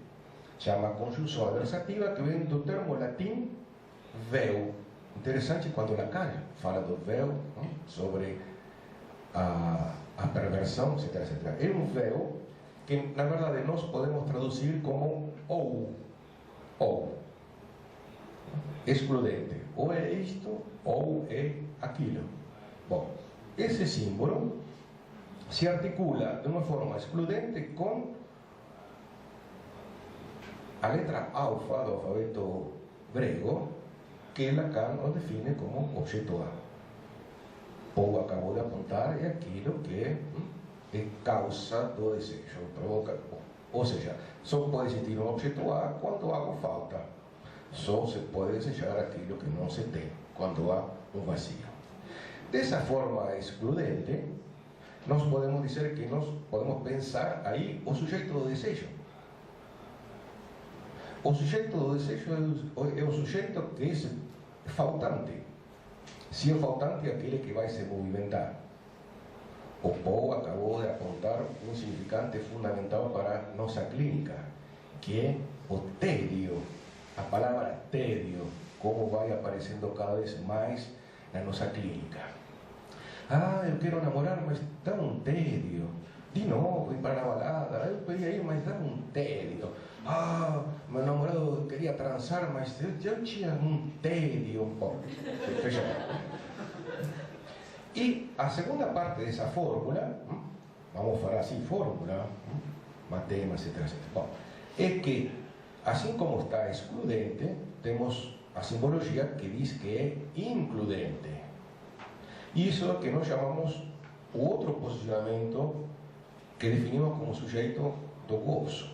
Speaker 2: Chama conjunção adversativa, que vem do termo latim véu. Interessante quando Lacan fala do véu, sobre a perversão, etc, etc. É um véu que, na verdade, nós podemos traduzir como ou. Excludente. Ou é isto, ou é aquilo. Bom, esse símbolo se articula de uma forma excludente com a letra alfa do alfabeto grego, que Lacan o define como objeto A. Paul acabou de apontar, é aquilo que é causa do desejo, provoca. Ou seja, só pode existir um objeto A quando algo falta. Só se pode desejar aquilo que não se tem, quando há um vazio. Dessa forma excludente, nós podemos dizer que nós podemos pensar aí o sujeito do desejo. O sujeito do desejo é o sujeito que é faltante. Se o faltante é aquele que vai se movimentar. O Paul acabou de apontar um significante fundamental para a nossa clínica, que é o tédio. A palavra tédio, como vai aparecendo cada vez mais na nossa clínica. Ah, eu quero namorar, mas dá um tédio. De novo, ir para a balada, eu queria ir, mas dá um tédio. Ah, meu namorado queria transar, mas eu tinha um tédio um pouco. E a segunda parte dessa fórmula, vamos falar assim, fórmula, matemática, etc, etc. Bom, é que, assim como está excludente, temos a simbologia que diz que é includente. Isso é o que nós chamamos o outro posicionamento que definimos como sujeito do gozo.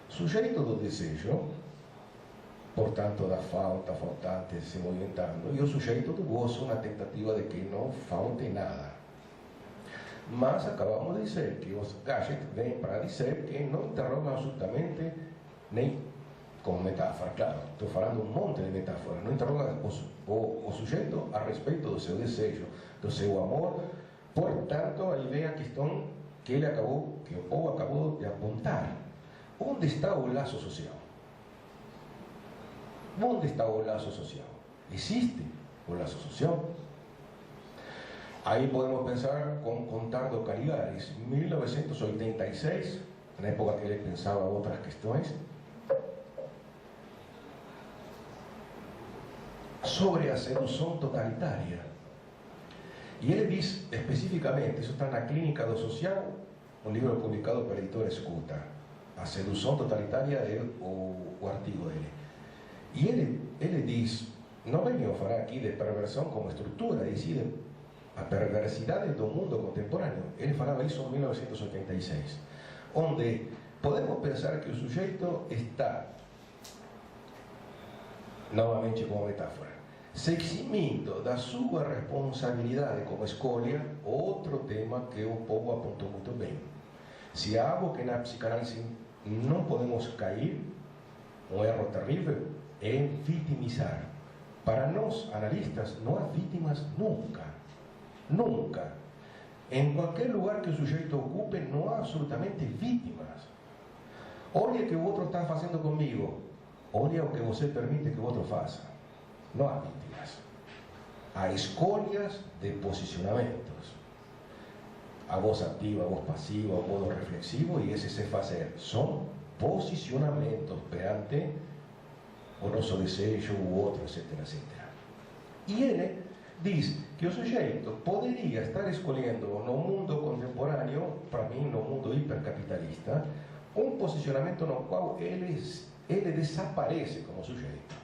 Speaker 2: Sujeito do desejo, portanto da falta, faltante se movimentando, e o sujeito do gozo na tentativa de que não falte nada. Mas acabamos de dizer que os gadgets vêm para dizer que não interrogam absolutamente nem como metáfora, claro, estou falando um monte de metáforas, não interroga o sujeito a respeito do seu desejo, do seu amor. Portanto, aí vem a questão que o Paul acabou de apontar. Onde está o laço social? Onde está o laço social? Existe o laço social? Aí podemos pensar com Contardo Caligares, 1986, na época que ele pensava outras questões, sobre a sedução totalitária. E ele diz especificamente, isso está na Clínica do Social, um livro publicado pela editora Escuta. A sedução totalitária é o artigo dele. E ele diz, não venho falar aqui de perversão como estrutura, diz a perversidade do mundo contemporâneo. Ele falava isso em 1986, onde podemos pensar que o sujeito está, novamente como metáfora, se eximindo da sua responsabilidade como escolha, outro tema que o povo apontou muito bem. Se há algo que na psicanálise não podemos cair, um erro terrível, é vitimizar. Para nós, analistas, não há vítimas nunca. Nunca. Em qualquer lugar que o sujeito ocupe, não há absolutamente vítimas. Olha o que o outro está fazendo comigo. Olha o que você permite que o outro faça. Não há vítimas. Há escolhas de posicionamentos. A voz ativa, a voz passiva, o modo reflexivo, e esse se fazer. São posicionamentos perante o nosso desejo, o outro, etc, etc. E ele diz que o sujeito poderia estar escolhendo no mundo contemporâneo, para mim no mundo hipercapitalista, um posicionamento no qual ele ele desaparece como sujeito,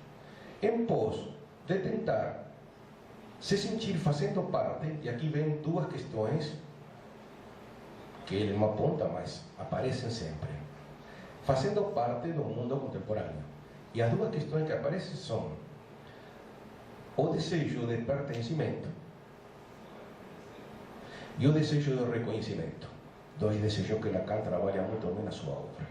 Speaker 2: em pos de tentar se sentir fazendo parte, e aqui vem duas questões que ele não aponta, mas aparecem sempre, fazendo parte do mundo contemporâneo. E as duas questões que aparecem são o desejo de pertencimento e o desejo de reconhecimento. Dois desejos que Lacan trabalha muito bem na sua obra.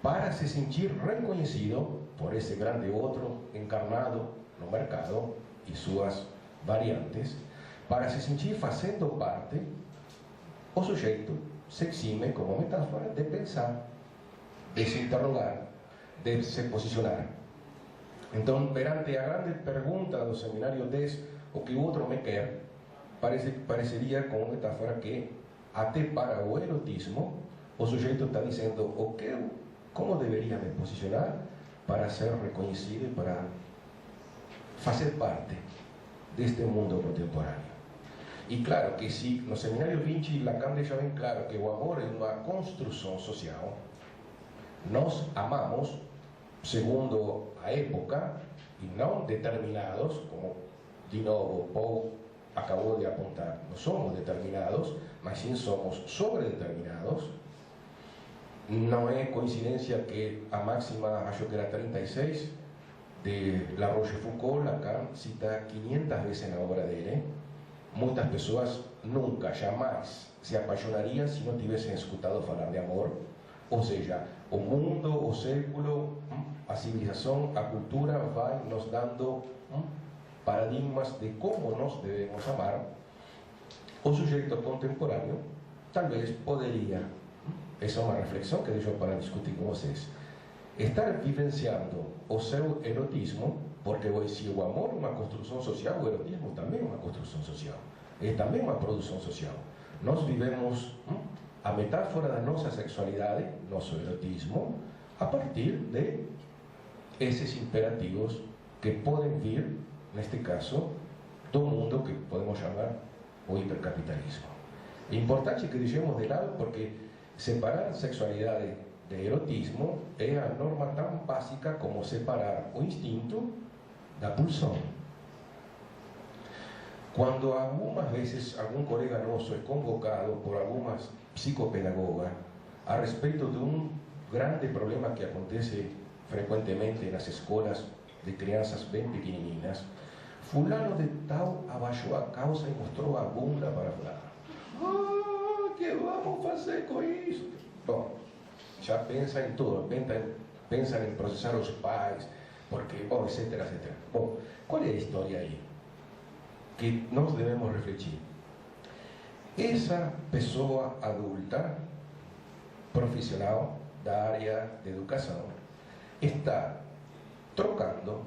Speaker 2: Para se sentir reconhecido por esse grande outro encarnado no mercado e suas variantes, para se sentir fazendo parte, o sujeito se exime, como metáfora, de pensar, de se interrogar, de se posicionar. Então, perante a grande pergunta do seminário 10, o que o outro me quer, pareceria como metáfora que, até para o erotismo, o sujeito está dizendo o que como deveria me posicionar para ser reconhecido e para fazer parte deste mundo contemporâneo. E claro que se no seminário 20 Lacan deixa bem claro que o amor é uma construção social, nós amamos segundo a época e não determinados, como de novo Paul acabou de apontar, não somos determinados, mas sim somos sobredeterminados. Não é coincidência que a máxima, acho que era 36, de La Rochefoucauld, Lacan cita 500 vezes na obra dele. Muitas pessoas nunca, jamais se apaixonariam se não tivessem escutado falar de amor. Ou seja, o mundo, o século, a civilização, a cultura vai nos dando paradigmas de como nós devemos amar. O sujeito contemporâneo talvez poderia, essa é uma reflexão que deixo para discutir com vocês, estar vivenciando o seu erotismo, porque se o amor é uma construção social, o erotismo também é uma construção social, é também uma produção social. Nós vivemos a metáfora da nossa sexualidade, nosso erotismo, a partir de esses imperativos que podem vir, neste caso, do mundo que podemos chamar o hipercapitalismo. É importante que deixemos de lado, porque separar sexualidade de erotismo é a norma tão básica como separar o instinto da pulsão. Quando algumas vezes algum colega nosso é convocado por algumas psicopedagogas a respeito de um grande problema que acontece frequentemente nas escolas de crianças bem pequenininhas, fulano de tal abaixou a calça e mostrou a bunda para falar: "Ah, que vamos fazer com isso?" Bom, já pensa em tudo, pensa em processar os pais, porque, bom, etc, etc. Bom, qual é a história aí que nós devemos refletir? Essa pessoa adulta, profissional da área de educação, está trocando,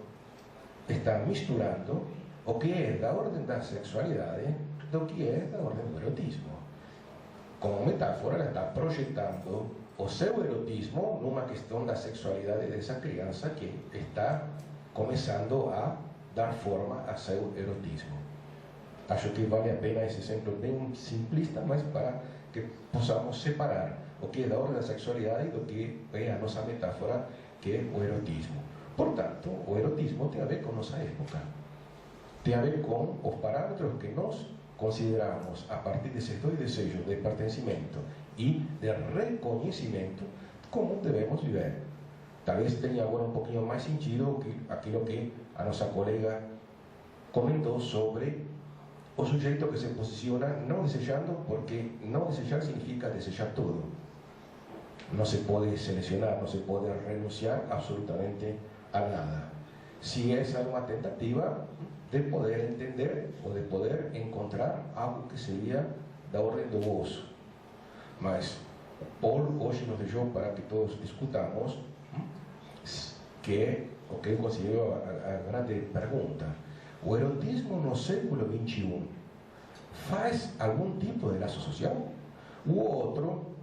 Speaker 2: está misturando o que é da ordem da sexualidade do que é da ordem do erotismo. Como metáfora, ela está projetando o seu erotismo numa questão da sexualidade dessa criança que está começando a dar forma a seu erotismo. Acho que vale a pena esse exemplo bem simplista, mas para que possamos separar o que é da ordem da sexualidade do que é a nossa metáfora, que é o erotismo. Portanto, o erotismo tem a ver com nossa época. Tem a ver com os parâmetros que nós consideramos a partir desses dois desejos de pertencimento e de reconhecimento como devemos viver. Talvez tenha agora um pouquinho mais sentido aquilo que a nossa colega comentou sobre o sujeito que se posiciona não desejando, porque não desejar significa desejar tudo. Não se pode selecionar, não se pode renunciar absolutamente a nada. Se essa é uma tentativa de poder entender ou de poder encontrar algo que seria da ordem do gozo. Mas Paul hoje nos deixou para que todos discutamos, que é o que eu considero a grande pergunta. O erotismo no século XXI faz algum tipo de laço social? O outro,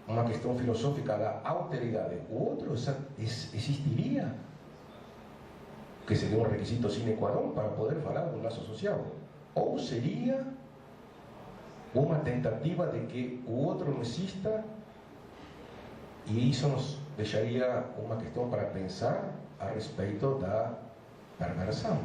Speaker 2: uma questão filosófica da alteridade, o outro existiria? Que seria um requisito sine qua non para poder falar de um laço social? Ou seria uma tentativa de que o outro não exista e isso nos deixaria uma questão para pensar a respeito da perversão.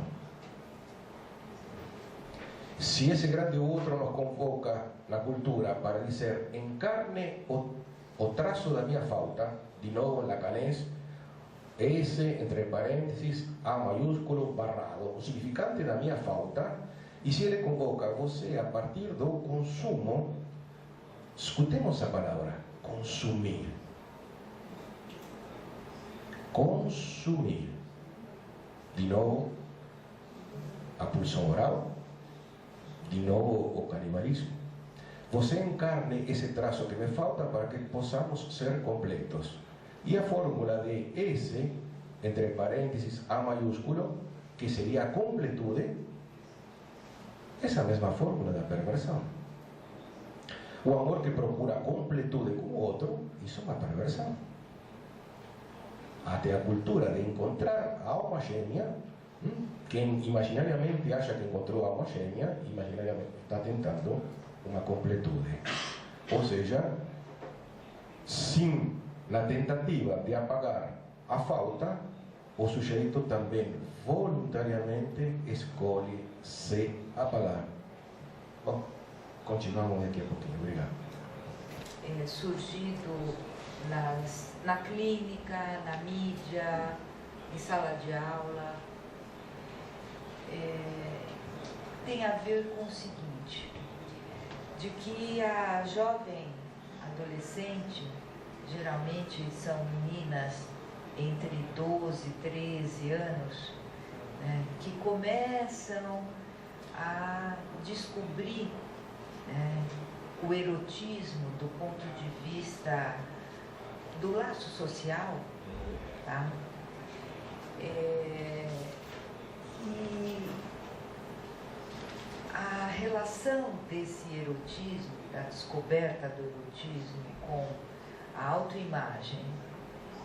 Speaker 2: Se esse grande outro nos convoca na cultura para dizer encarne o traço da minha falta, de novo lacanês, S, entre parênteses, A maiúsculo, barrado, o significante da minha falta, e se ele convoca você a partir do consumo, escutemos a palavra, consumir. Consumir. De novo, a pulsão oral, de novo o canibalismo. Você encarne esse traço que me falta para que possamos ser completos. E a fórmula de S, entre parênteses, A maiúsculo, que seria a completude, essa mesma fórmula da perversão. O amor que procura a completude com o outro, isso é uma perversão. Até a cultura de encontrar a alma gêmea, quem imaginariamente acha que encontrou a alma gêmea, imaginariamente está tentando uma completude. Ou seja, sim, na tentativa de apagar a falta, o sujeito também voluntariamente escolhe se apagar. Bom, continuamos daqui a pouquinho. Obrigado.
Speaker 1: Surgido na clínica, na mídia, em sala de aula, tem a ver com o seguinte, de que a jovem adolescente, geralmente são meninas entre 12 e 13 anos, né, que começam a descobrir, né, o erotismo do ponto de vista do laço social, tá? E a relação desse erotismo, da descoberta do erotismo com a autoimagem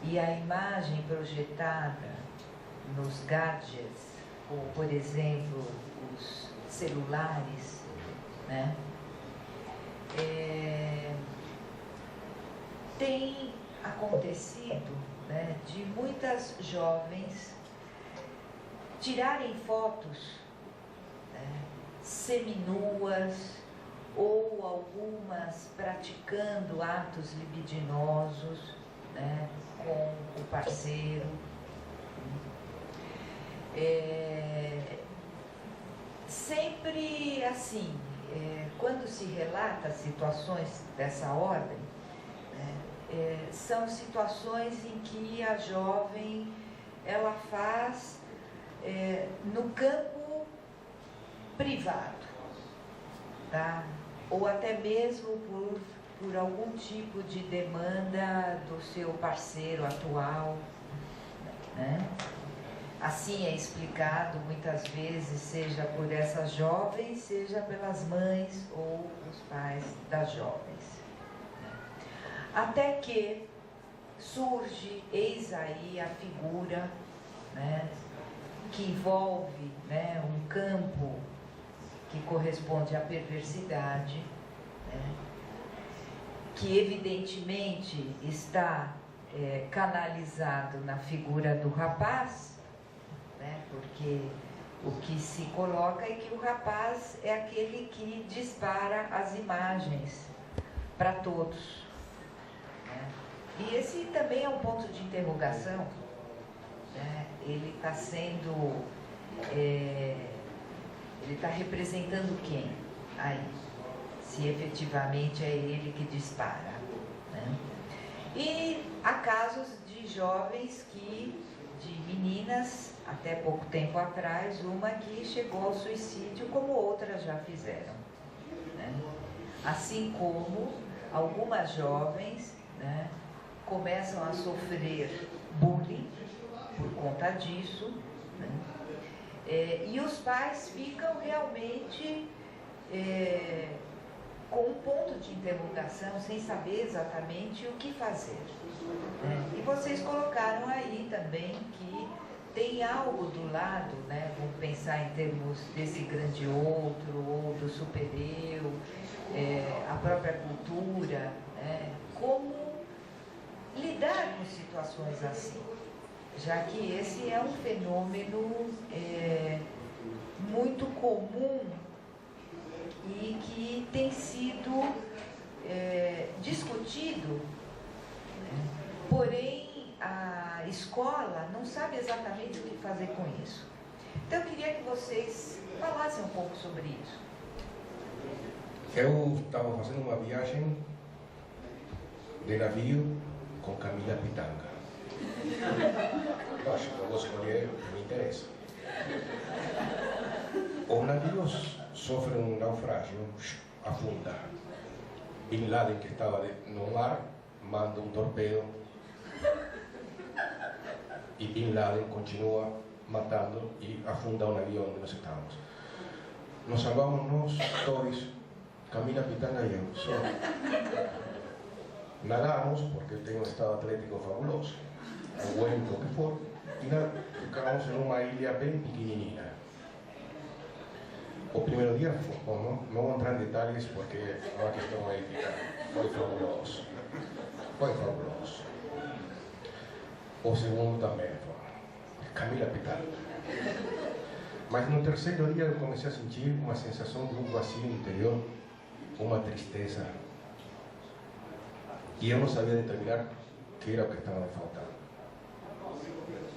Speaker 1: e a imagem projetada nos gadgets, como por exemplo os celulares, né? Tem acontecido, né, de muitas jovens tirarem fotos, né, seminuas ou algumas praticando atos libidinosos, né, com o parceiro. Sempre assim, quando se relata situações dessa ordem, né, são situações em que a jovem ela faz no campo privado, tá? Ou até mesmo por algum tipo de demanda do seu parceiro atual, né? Assim é explicado muitas vezes, seja por essas jovens, seja pelas mães ou os pais das jovens. Até que surge, eis aí a figura, né, que envolve, né, um campo que corresponde à perversidade, né, que evidentemente está canalizado na figura do rapaz, né, porque o que se coloca é que o rapaz é aquele que dispara as imagens para todos, né? E esse também é um ponto de interrogação, né? Ele está sendo, ele está representando quem aí? Se efetivamente é ele que dispara, né? E há casos de jovens de meninas, até pouco tempo atrás, uma que chegou ao suicídio, como outras já fizeram, né? Assim como algumas jovens, né, começam a sofrer bullying por conta disso, né? E os pais ficam realmente com um ponto de interrogação, sem saber exatamente o que fazer, né? E vocês colocaram aí também que tem algo do lado, né? Vamos pensar em termos desse grande outro, ou do supereu, a própria cultura, né? Como lidar com situações assim, já que esse é um fenômeno muito comum e que tem sido discutido, né? Porém a escola não sabe exatamente o que fazer com isso. Então eu queria que vocês falassem um pouco sobre isso.
Speaker 2: Eu estava fazendo uma viagem de navio com Camila Pitanga. Eu acho que eu vou escolher o que me interessa. Os navios sofrem um naufrágio, afunda. Bin Laden, que estava no mar, manda um torpedo e Bin Laden continua matando e afunda o navio onde nós estávamos. Nos salvamos nós todos, Camila Pitanga e eu. Só nadamos, porque eu tenho um estado atlético fabuloso, aguento o que for, e ficamos em uma ilha bem pequenininha. O primeiro dia, bom, não vou entrar em detalhes porque é uma questão ética, foi fabuloso. Foi fabuloso. O segundo também foi. Camila Pitanga. Mas no terceiro dia eu comecei a sentir uma sensação de um vazio interior, uma tristeza. E eu não sabia determinar o que era o que estava me faltando.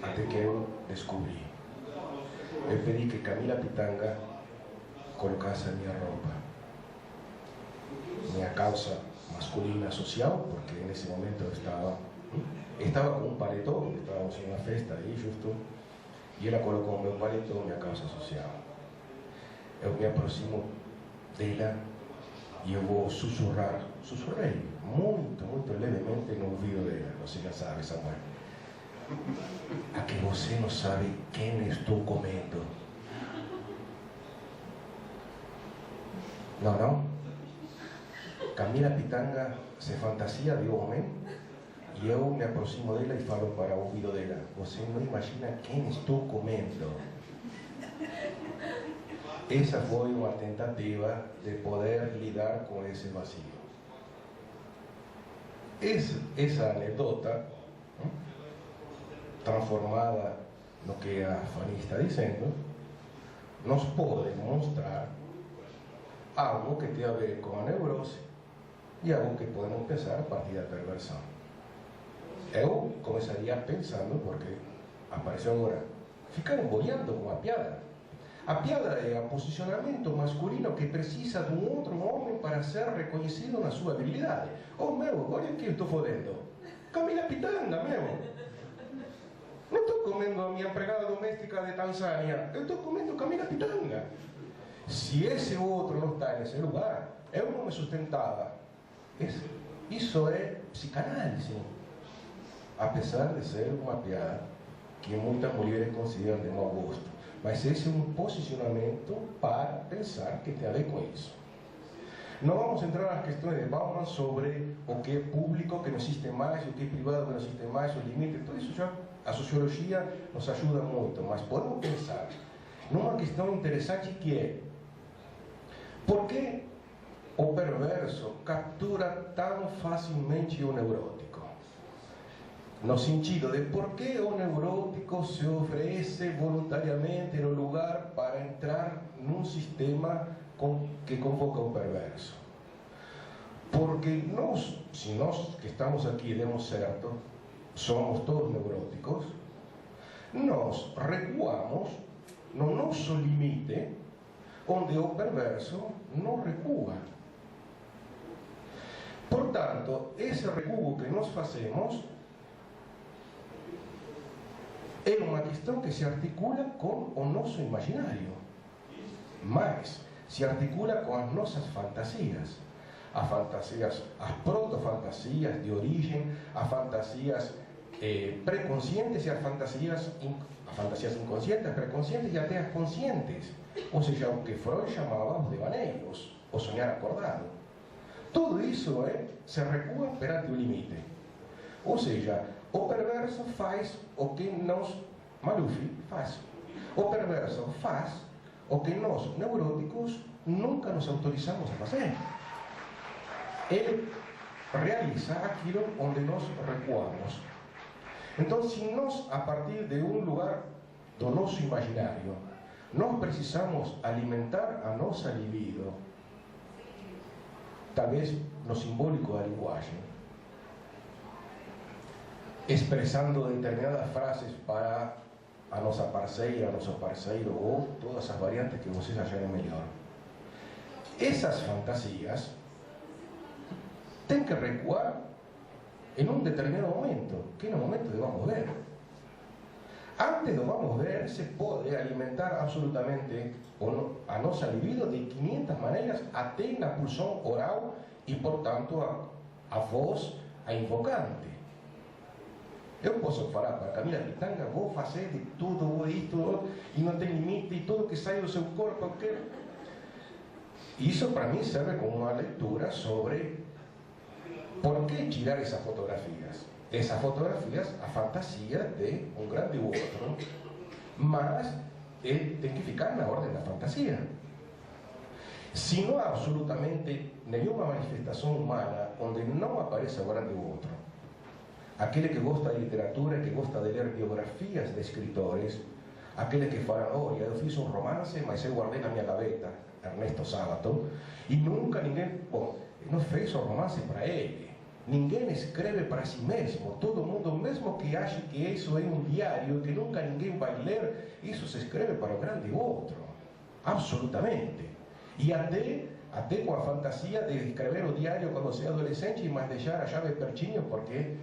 Speaker 2: Até que eu descobri. Eu pedi que Camila Pitanga colocasse a minha roupa, minha calça masculina social, porque nesse momento eu estava com um paletó, estávamos em uma festa aí justo, e ela colocou o meu paletó, minha calça social. Eu me aproximo dela e eu vou sussurrei muito, muito levemente no ouvido dela. Você já sabe, Samuel. A que você não sabe quem estou comendo. Não. Camila Pitanga se fantasia de homem e eu me aproximo dela e falo para o ouvido dela: você não imagina quem estou comendo. Essa foi uma tentativa de poder lidar com esse vazio. Essa anedota, transformada no que a Fanny está dizendo, nos pode mostrar algo que tem a ver com a neurose e algo que podemos pensar a partir da perversão. Eu começaria pensando, porque apareceu agora, ficaram boiando com a piada. A piada é o posicionamento masculino que precisa de um outro homem para ser reconhecido na sua habilidade. Oh meu, olha o que eu estou fodendo. Camila Pitanga, meu. Não estou comendo a minha empregada doméstica de Tanzânia, eu estou comendo Camila Pitanga. Se esse outro não está nesse lugar, eu não me sustentava. Isso é psicanálise. Apesar de ser uma piada que muitas mulheres consideram de mau gosto. Mas esse é um posicionamento para pensar que tem a ver com isso. Não vamos entrar nas questões de Bauman sobre o que é público, que não existe mais, o que é privado, que não existe mais, os limites, tudo isso já a sociologia nos ajuda muito, mas podemos pensar numa questão interessante que é: por que o perverso captura tão facilmente o neurótico? No sentido de por que o neurótico se oferece voluntariamente no lugar para entrar num sistema que convoca o perverso. Porque nós, se nós que estamos aqui demos certo, somos todos neuróticos, nós recuamos no nosso limite, onde o perverso não recua. Portanto, esse recuo que nós fazemos é uma questão que se articula com o nosso imaginário, mas se articula com as nossas fantasias. As fantasias, as proto-fantasias de origem, as fantasias pré-conscientes e as fantasias inconscientes, pré-conscientes e até as conscientes. Ou seja, o que Freud chamava os devaneios, o sonhar acordado. Tudo isso se recua perante o limite. Ou seja, o perverso faz o que nós, Maluf, faz. O perverso faz o que nós, neuróticos, nunca nos autorizamos a fazer. Ele realiza aquilo onde nós recuamos. Então, se nós, a partir de um lugar do nosso imaginário, nós precisamos alimentar a nossa libido, talvez no simbólico da linguagem, expressando determinadas frases para a nossa parceira, nosso parceiro, ou todas as variantes que vocês acharem melhor. Essas fantasias têm que recuar em um determinado momento, que é no momento de vamos ver. Antes do vamos ver, se pode alimentar absolutamente a nossa libido de 500 maneiras, até na pulsão oral e, portanto, a voz, a invocante. Eu posso falar para Camila Pitanga, vou fazer de tudo, vou isto, e não tem limite, e tudo que sai do seu corpo, eu quero. Isso para mim serve como uma leitura sobre por que tirar essas fotografias. Essas fotografias, a fantasia de um grande outro, mas ele tem que ficar na ordem da fantasia. Se não há absolutamente nenhuma manifestação humana onde não apareça o grande outro, aquele que gosta de literatura, que gosta de ler biografias de escritores, aquele que fala, olha, eu fiz um romance, mas eu guardei na minha gaveta, Ernesto Sábato, e nunca ninguém, bom, não fez o romance para ele. Ninguém escreve para si mesmo. Todo mundo, mesmo que ache que isso é um diário, que nunca ninguém vai ler, isso se escreve para o grande outro. Absolutamente. E até com a fantasia de escrever o diário quando você é adolescente, mas deixar a chave pertinho, porque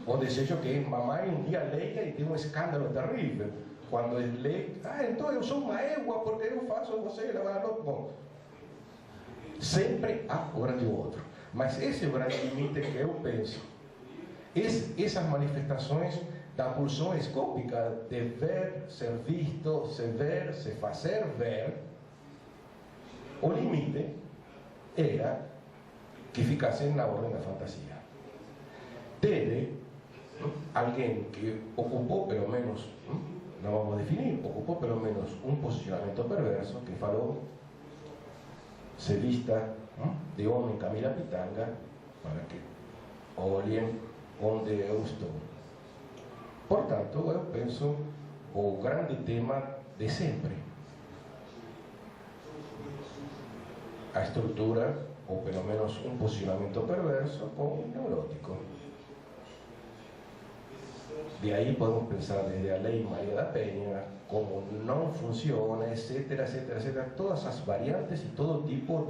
Speaker 2: o desejo que mamãe um dia leia e tem um escândalo terrível. Quando ele lê, então eu sou uma égua porque eu faço você lavar a louça. Bom, sempre há o grande outro. Mas esse é o grande limite que eu penso. Essas manifestações da pulsão escópica de ver, ser visto, se ver, se fazer ver, o limite era que ficassem na ordem da fantasia. Teve alguém que ocupou pelo menos, não vamos definir, ocupou pelo menos um posicionamento perverso que falou: se vista de homem Camila Pitanga para que olhem onde eu estou. Portanto, eu penso o grande tema de sempre, a estrutura, ou pelo menos um posicionamento perverso com neurótico. De aí podemos pensar desde a lei Maria da Penha, como não funciona, etc, etc, etc, todas as variantes e todo tipo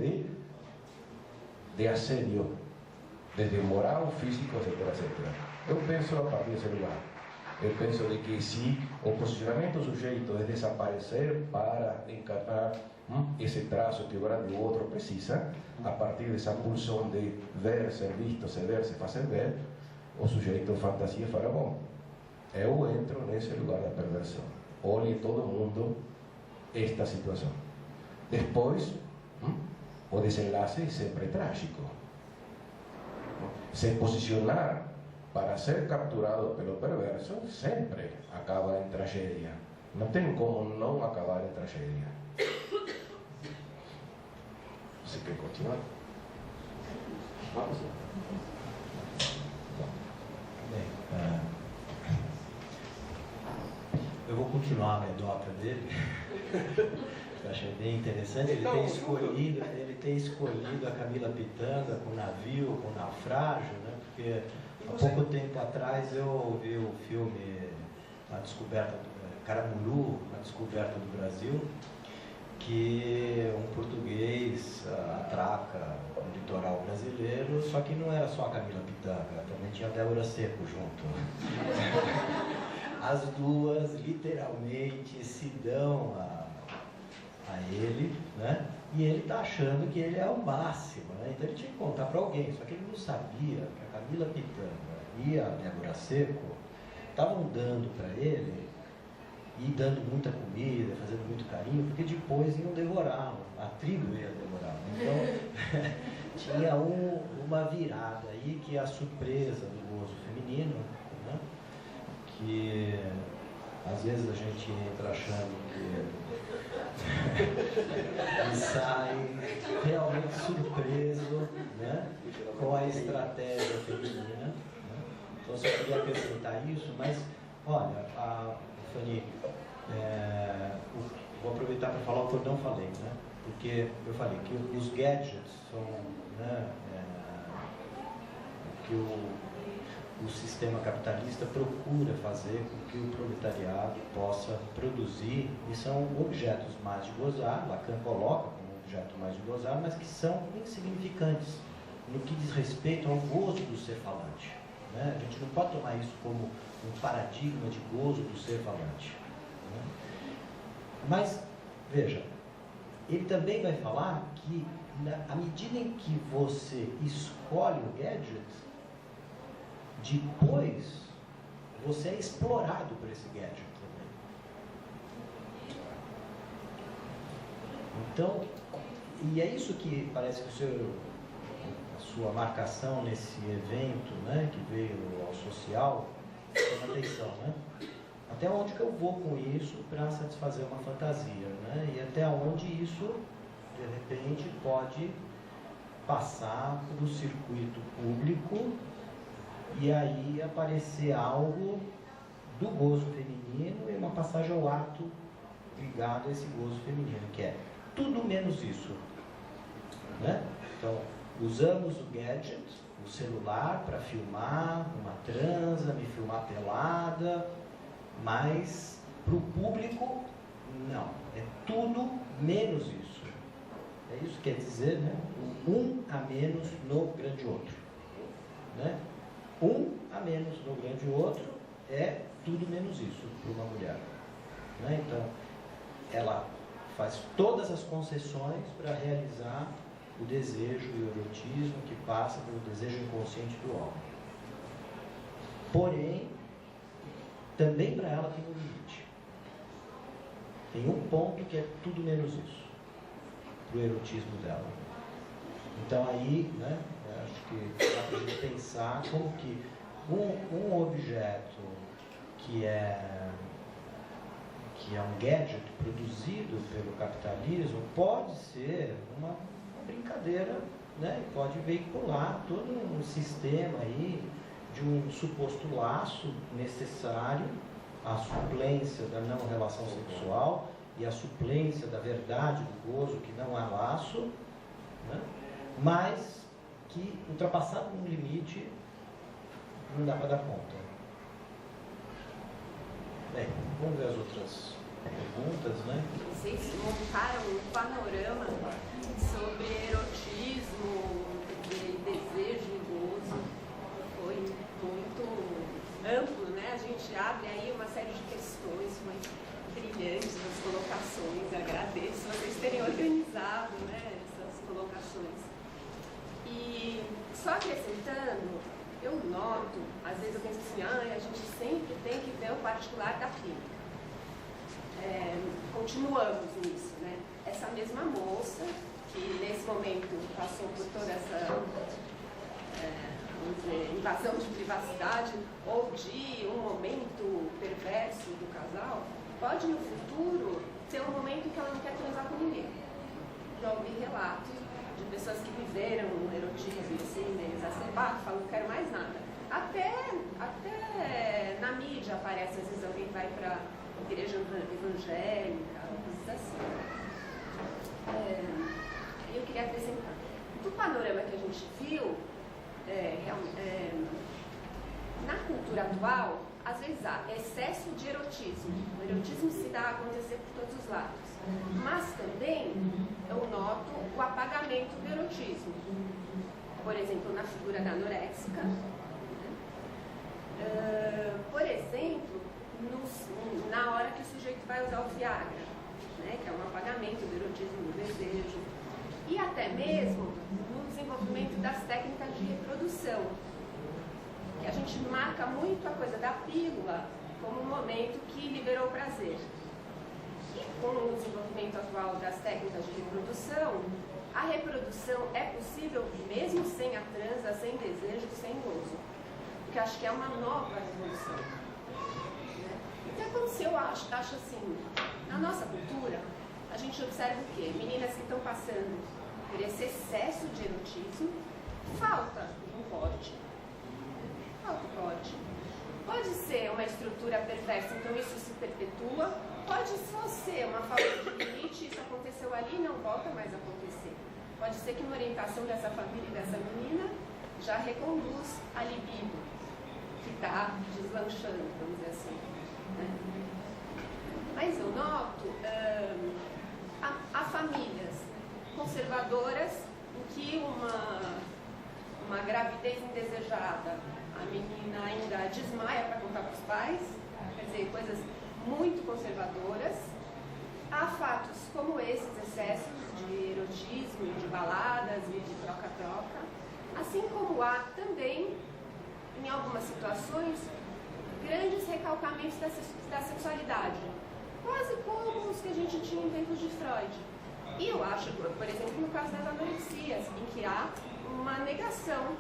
Speaker 2: de assédio, desde moral, físico, etc, etc. Eu penso a partir desse lugar. Eu penso de que se o posicionamento do sujeito é desaparecer para encarnar esse traço que o grande outro precisa, a partir dessa pulsão de ver, ser visto, se ver, se fazer ver, o sujeito fantasia fala, bom, eu entro nesse lugar da perversão. Olhe todo mundo esta situação. Depois, o desenlace é sempre trágico. Se posicionar para ser capturado pelo perverso sempre acaba em tragédia. Não tem como não acabar em tragédia. Você quer continuar? Vamos.
Speaker 4: Bem, eu vou continuar a anedota dele. Eu achei bem interessante. Ele tem escolhido a Camila Pitanga com navio, com naufrágio, né? Porque há pouco tempo atrás eu vi o filme A Descoberta do Caramuru, A Descoberta do Brasil, que um português atraca o litoral brasileiro, só que não era só a Camila Pitanga, também tinha a Débora Seco junto. As duas literalmente se dão a ele, né? E ele está achando que ele é o máximo, né? Então ele tinha que contar para alguém, só que ele não sabia que a Camila Pitanga e a Débora Seco estavam dando para ele, e dando muita comida, fazendo muito carinho, porque depois iam devorar, a tribo ia devorar. Então tinha uma virada aí, que é a surpresa do gozo feminino, né? Que às vezes a gente entra achando que
Speaker 3: e sai realmente surpreso, né, com a estratégia feminina. Né? Então, eu só queria acrescentar isso, mas, olha, Fanny, vou aproveitar para falar o que eu não falei, né? Porque eu falei que os gadgets são, né, que o sistema capitalista procura fazer com que o proletariado possa produzir, e são objetos mais de gozar, Lacan coloca como objeto mais de gozar, mas que são insignificantes no que diz respeito ao gozo do ser falante. Né? A gente não pode tomar isso como um paradigma de gozo do ser falante. Né? Mas, veja, ele também vai falar que, à medida em que você escolhe o gadget, depois você é explorado por esse gadget também. Então, e é isso que parece que a sua marcação nesse evento, né, que veio ao social, chama atenção, né? Até onde que eu vou com isso para satisfazer uma fantasia, né? E até onde isso, de repente, pode passar para o circuito público e aí aparecer algo do gozo feminino e uma passagem ao ato ligado a esse gozo feminino, que é tudo menos isso. Né? Então, usamos o gadget, o celular, para filmar uma transa, me filmar pelada, mas para o público, não. É tudo menos isso. É isso que quer dizer, né? Um a menos no grande outro. Né? Um a menos no grande outro é tudo menos isso para uma mulher. Né? Então, ela faz todas as concessões para realizar o desejo e o erotismo que passa pelo desejo inconsciente do homem. Porém, também para ela tem um limite. Tem um ponto que é tudo menos isso, para o erotismo dela. Então aí, né, acho que dá para a gente pensar como que um objeto que é um gadget produzido pelo capitalismo pode ser uma brincadeira, né? Pode veicular todo um sistema aí de um suposto laço necessário à suplência da não relação sexual e à suplência da verdade do gozo que não há laço, né? Mas que ultrapassado um limite não dá para dar conta. Bem, vamos ver as outras perguntas, né?
Speaker 5: Vocês montaram um panorama sobre erotismo, desejo e gozo. Foi muito amplo, né? A gente abre aí uma série de questões, foi brilhante as colocações. Agradeço vocês terem organizado, né, essas colocações. E só acrescentando, eu noto, às vezes eu penso assim, a gente sempre tem que ver o particular da clínica. Continuamos nisso, né? Essa mesma moça, que nesse momento passou por toda essa vamos dizer, invasão de privacidade ou de um momento perverso do casal, pode no futuro ter um momento que ela não quer transar com ninguém. Já ouvi relatos de pessoas que viveram um erotismo assim, exacerbado, falam que não quero mais nada. Até na mídia aparece, às vezes alguém vai para a igreja evangélica, coisas assim. Eu queria acrescentar. Do panorama que a gente viu, na cultura atual, às vezes há excesso de erotismo. O erotismo se dá a acontecer por todos os lados. Mas também eu noto o apagamento do erotismo. Por exemplo, na figura da anoréxica. Por exemplo, na hora que o sujeito vai usar o Viagra, né, que é um apagamento do erotismo, do desejo. E até mesmo no desenvolvimento das técnicas de reprodução. Que a gente marca muito a coisa da pílula como um momento que liberou o prazer. E com o desenvolvimento atual das técnicas de reprodução, a reprodução é possível mesmo sem a transa, sem desejo, sem gozo. Porque acho que é uma nova revolução. Né? O que aconteceu, eu acho assim, na nossa cultura, a gente gente observa o quê? Meninas que estão passando por esse excesso de erotismo, falta um porte. Falta o porte. Pode ser uma estrutura perversa, então isso se perpetua. Pode só ser uma falta de limite, isso aconteceu ali e não volta mais a acontecer. Pode ser que uma orientação dessa família e dessa menina já reconduz a libido, que está deslanchando, vamos dizer assim. Né? Mas eu noto há famílias conservadoras em que uma gravidez indesejada, a menina ainda desmaia para contar para os pais, quer dizer, coisas muito conservadoras. Há fatos como esses excessos de erotismo e de baladas e de troca-troca, assim como há também, em algumas situações, grandes recalcamentos da sexualidade, quase como os que a gente tinha em tempos de Freud. E eu acho, por exemplo, no caso das anorexias, em que há uma negação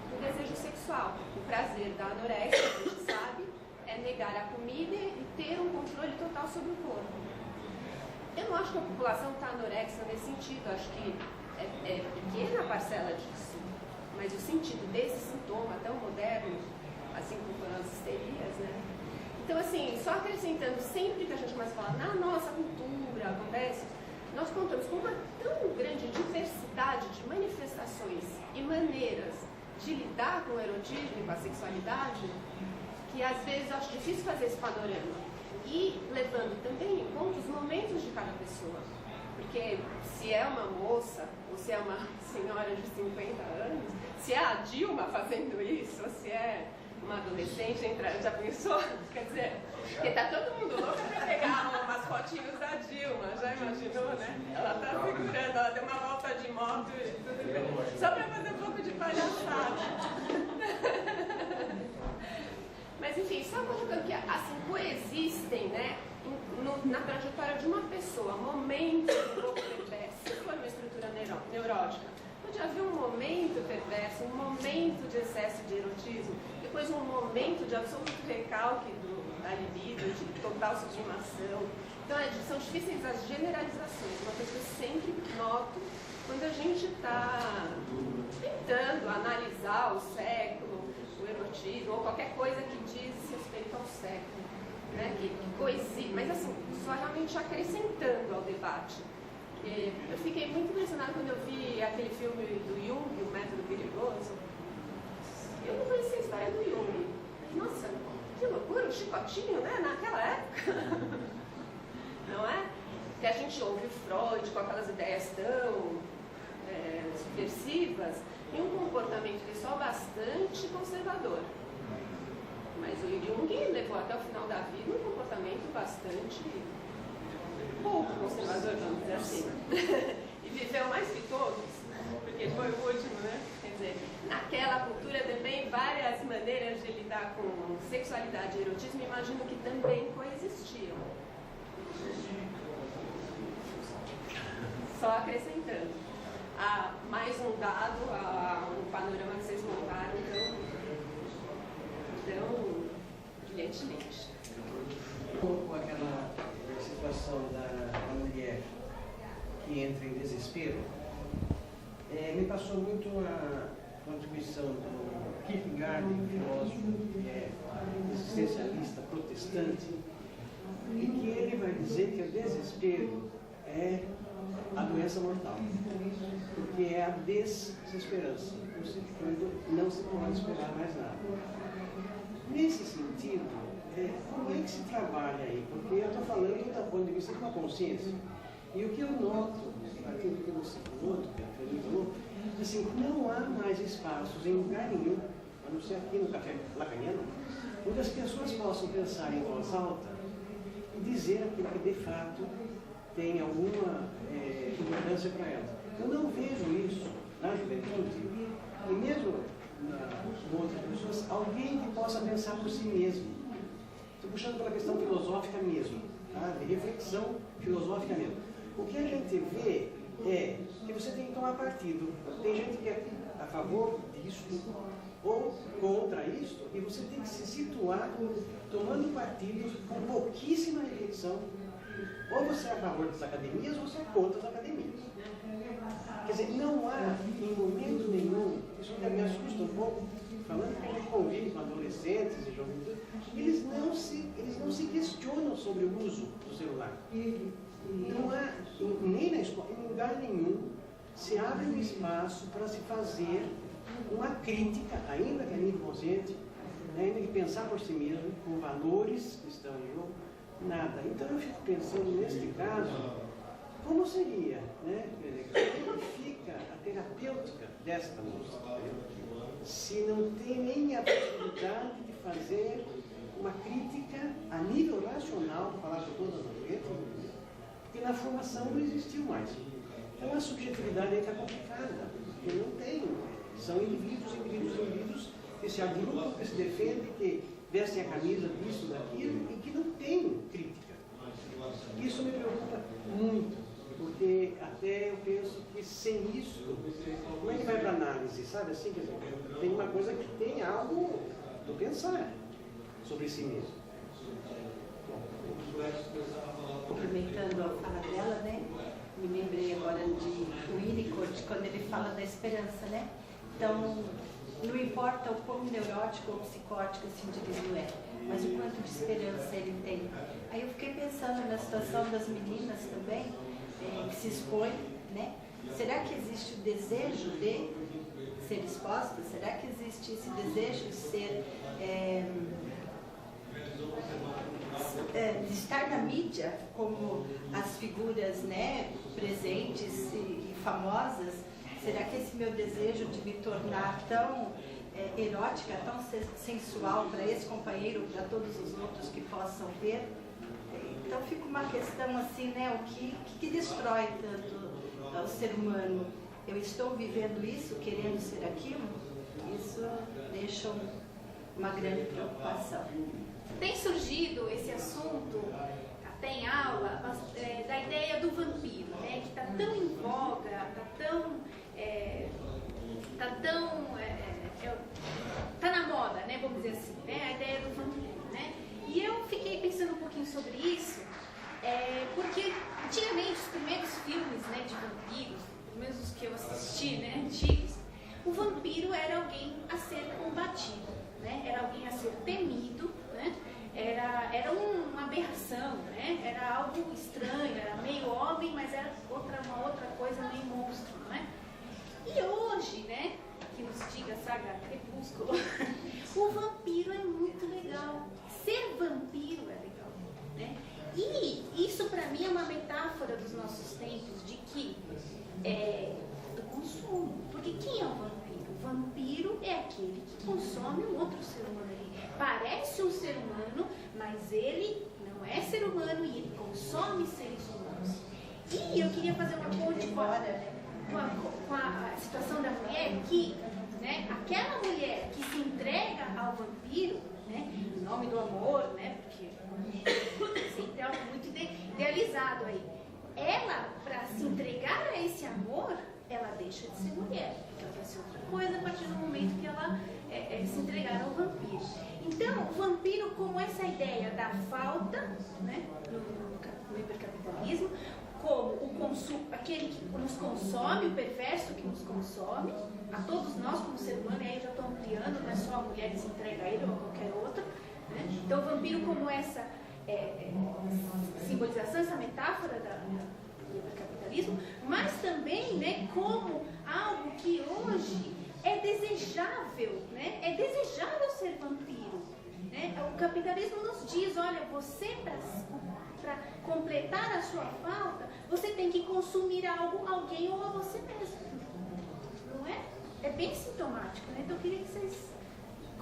Speaker 5: do desejo sexual. O prazer da anorexia, a gente sabe, é negar a comida e ter um controle total sobre o corpo. Eu não acho que a população está anorexa nesse sentido, acho que é pequena a parcela disso, mas o sentido desse sintoma tão moderno, assim como foram as histerias, né? Então, assim, só acrescentando, sempre que a gente começa a falar na nossa cultura, acontece, nós contamos com uma tão grande diversidade de manifestações e maneiras de lidar com o erotismo e com a sexualidade, que às vezes eu acho difícil fazer esse panorama. E levando também em conta os momentos de cada pessoa. Porque se é uma moça, ou se é uma senhora de 50 anos, se é a Dilma fazendo isso, ou se é uma adolescente entrando, já pensou? Quer dizer, porque tá todo mundo louco para pegar umas fotinhos da Dilma, já imaginou, né? Ela tá segurando, ela deu uma volta de moto e tudo bem. Só para fazer um pouco de palhaçada. Mas enfim, só colocando que assim, coexistem, né, na trajetória de uma pessoa, momentos um pouco perversos, se for uma estrutura neurótica, pode haver um momento perverso, um momento de excesso de erotismo, depois um momento de absoluto recalque da libido, de total sublimação. Então são difíceis as generalizações, uma coisa que eu sempre noto quando a gente está tentando analisar o século, o erotismo, ou qualquer coisa que diz respeito ao século, né? que coexiste, mas assim, só realmente acrescentando ao debate. Eu fiquei muito impressionada quando eu vi aquele filme do Jung, O Método Perigoso. Eu não conhecia a história do Jung. Nossa, que loucura, o chicotinho, né? Naquela época. Não é? Que a gente ouve o Freud com aquelas ideias tão subversivas e um comportamento pessoal bastante conservador. Mas o Jung levou até o final da vida um comportamento bastante pouco conservador, vamos dizer assim. E viveu mais que todos, porque foi o último, né? Quer dizer, naquela cultura também várias maneiras de lidar com sexualidade e erotismo, imagino que também coexistiam. Só acrescentando. Mais um dado um panorama que vocês montaram tão brilhantemente.
Speaker 6: Com aquela situação da mulher que entra em desespero, me passou muito a contribuição do Kierkegaard, filósofo que é existencialista protestante, e que ele vai dizer que o desespero é a doença mortal, porque é a desesperança, quando não se pode esperar mais nada. Nesse sentido, como é que se trabalha aí? Porque eu estou falando do ponto de vista de uma consciência, e o que eu noto, a partir do que você falou, do que a Fernanda falou, assim, não há mais espaços em lugar nenhum, a não ser aqui no Café Lacaniano, onde as pessoas possam pensar em voz alta e dizer aquilo que de fato tem alguma importância para elas. Eu não vejo isso na juventude, e mesmo com outras pessoas, alguém que possa pensar por si mesmo. Estou puxando pela questão filosófica mesmo, tá? De reflexão filosófica mesmo. O que a gente vê é que você tem que tomar partido. Tem gente que é a favor disso ou contra isso, e você tem que se situar tomando partido com pouquíssima reflexão Ou você é a favor das academias ou você é contra as academias. Quer dizer, não há, em momento nenhum, isso até me assusta um pouco, falando que a gente convive com adolescentes e jovens, eles não se questionam sobre o uso do celular. Não há, nem na escola, em lugar nenhum, se abre um espaço para se fazer uma crítica, ainda que a nível consciente, ainda que pensar por si mesmo, com valores que estão em jogo, nada. Então eu fico pensando, neste caso, como seria, né? Como fica a terapêutica desta moça, se não tem nem a possibilidade de fazer uma crítica a nível racional, para falar com todas as letras, porque na formação não existiu mais. Então a subjetividade aí está complicada, porque não tem. São indivíduos que se agrupam, que se defendem, que vestem a camisa disso, daquilo, e que não tem crítica. Isso me preocupa muito, porque até eu penso que sem isso, como é que vai para a análise? Sabe assim, quer dizer, tem uma coisa que tem algo do pensar sobre si mesmo.
Speaker 7: Complementando a fala dela, né? Me lembrei agora de Winnicott, quando ele fala da esperança, né? Então, não importa o quão neurótico ou psicótico esse indivíduo é, mas o quanto de esperança ele tem. Aí eu fiquei pensando na situação das meninas também, que se expõem, né? Será que existe o desejo de ser exposta? Será que existe esse desejo de ser... de estar na mídia como as figuras, né, presentes e famosas? Será que esse meu desejo de me tornar tão erótica, tão sensual para esse companheiro, para todos os outros que possam ver? Então fica uma questão assim, né, o que destrói tanto o ser humano? Eu estou vivendo isso, querendo ser aquilo? Isso deixa uma grande preocupação.
Speaker 8: Tem surgido esse assunto, até em aula, da ideia do vampiro, né, que está tão em voga, tá na moda, né, vamos dizer assim, né, a ideia do vampiro, né. E eu fiquei pensando um pouquinho sobre isso, porque antigamente os primeiros filmes, né, de vampiros, pelo menos os que eu assisti, né, antigos, o vampiro era alguém a ser combatido, né, era alguém a ser temido, né. Era uma aberração, né? Era algo estranho, era meio homem, mas era uma outra coisa, meio monstro, não é? E hoje, né, que nos diga a saga Crepúsculo, o vampiro é muito legal. Ser vampiro é legal, né? E isso para mim é uma metáfora dos nossos tempos, de que do consumo. Porque quem é o vampiro? O vampiro é aquele que consome um outro ser humano. Parece um ser humano, mas ele não é ser humano e ele consome seres humanos. E eu queria fazer uma ponte com a situação da mulher que, né, aquela mulher que se entrega ao vampiro, né, em nome do amor, né, porque sempre é algo muito idealizado aí. Ela, para se entregar a esse amor, ela deixa de ser mulher. Ela vai ser outra coisa a partir do momento que ela se entregar ao vampiro. Então, o vampiro como essa ideia da falta, né, no hipercapitalismo, como o consumo, aquele que nos consome, o perverso que nos consome, a todos nós como ser humano, e aí eu já estou ampliando, não é só a mulher que se entrega a ele ou a qualquer outra, né? Então o vampiro como essa simbolização, essa metáfora do hipercapitalismo, mas também, né, como algo que hoje é desejável, né? É desejável ser vampiro, né? O capitalismo nos diz, olha, você para completar a sua falta, você tem que consumir algo, alguém ou a você mesmo, não é? É bem sintomático, né? Então eu queria que vocês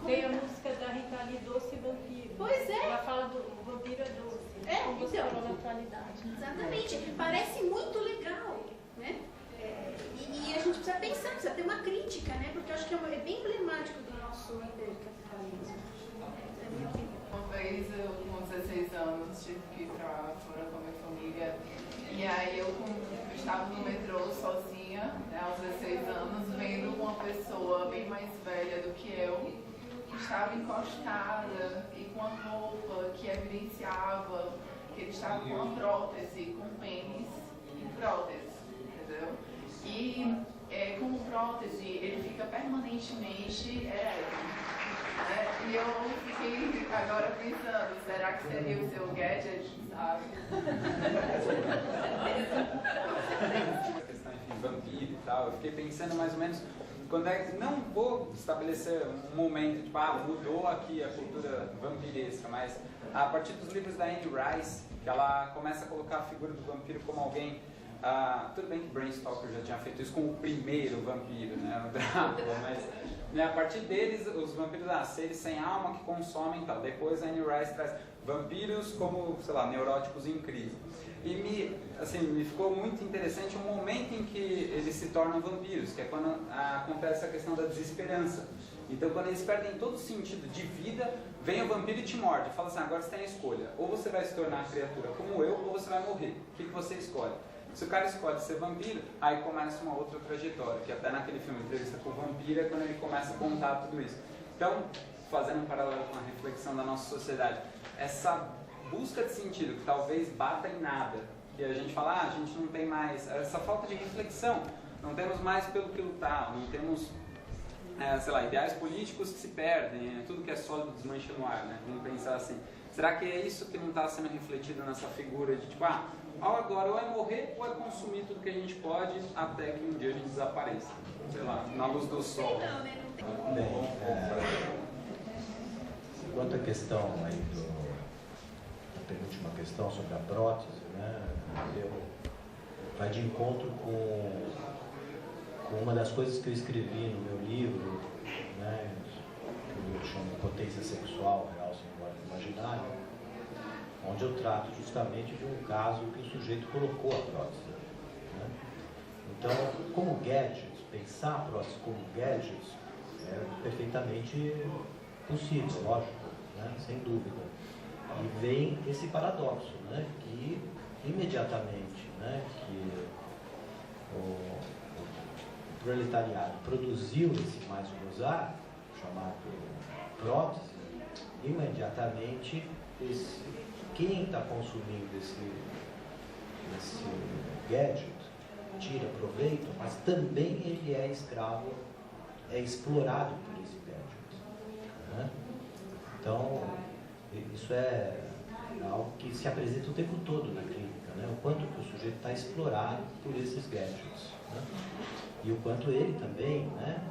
Speaker 9: tem a música da Rita Lee, Doce Vampiro.
Speaker 8: Pois é.
Speaker 9: Ela fala do vampiro é doce. Como você falou na atualidade.
Speaker 8: Exatamente. Parece muito legal, né? E a gente precisa pensar, precisa ter uma crítica, né? Porque eu acho que é bem emblemático do nosso hipercapitalismo. É a minha opinião.
Speaker 10: Uma vez eu, com 16 anos, tive que ir para fora com a minha família. E aí eu estava no metrô sozinha, né, aos 16 anos, vendo uma pessoa bem mais velha do que eu, que estava encostada e com uma roupa que evidenciava que ele estava com uma prótese, com pênis e prótese, entendeu? E com prótese ele fica permanentemente ereto. E eu fiquei agora pensando, será que seria o seu gadget, sabe?
Speaker 11: A questão, enfim, vampiro e tal, eu fiquei pensando mais ou menos quando é que, não vou estabelecer um momento, tipo, mudou aqui a cultura vampiresca, mas a partir dos livros da Anne Rice, que ela começa a colocar a figura do vampiro como alguém, tudo bem que Bram Stoker já tinha feito isso com o primeiro vampiro, né, o Drácula, mas né, a partir deles, os vampiros, seres sem alma que consomem e tal. Depois a Anne Rice traz vampiros como, sei lá, neuróticos em crise. E me ficou muito interessante o momento em que eles se tornam vampiros, que é quando acontece a questão da desesperança. Então, quando eles perdem todo o sentido de vida, vem o vampiro e te morde. Fala assim, agora você tem a escolha. Ou você vai se tornar criatura como eu, ou você vai morrer. O que você escolhe? Se o cara escolhe ser vampiro, aí começa uma outra trajetória, que até naquele filme Entrevista com o Vampiro é quando ele começa a contar tudo isso. Então, fazendo um paralelo com a reflexão da nossa sociedade, essa busca de sentido, que talvez bata em nada, que a gente fala, a gente não tem mais, essa falta de reflexão, não temos mais pelo que lutar, não temos, sei lá, ideais políticos que se perdem, tudo que é sólido desmancha no ar, né? Vamos pensar assim, será que é isso que não está sendo refletido nessa figura de tipo, agora ou é morrer ou é consumir tudo que a gente pode até que um dia a gente desapareça, sei lá, na luz do sol.
Speaker 3: Bem, quanto à questão aí a penúltima questão sobre a prótese, né, vai de encontro com uma das coisas que eu escrevi no meu livro, né, que eu chamo Potência Sexual, Real Simbólico Imaginário, onde eu trato justamente de um caso que o sujeito colocou a prótese. Né? Então, como gadgets, pensar a prótese como gadgets é perfeitamente possível, lógico, né? Sem dúvida. E vem esse paradoxo, né? Que imediatamente, né? Que o proletariado produziu esse mais gozar, chamado prótese, imediatamente quem está consumindo esse gadget tira proveito, mas também ele é escravo, é explorado por esse gadget. Né? Então, isso é algo que se apresenta o tempo todo na clínica, né? O quanto que o sujeito está explorado por esses gadgets. Né? E o quanto ele também, né,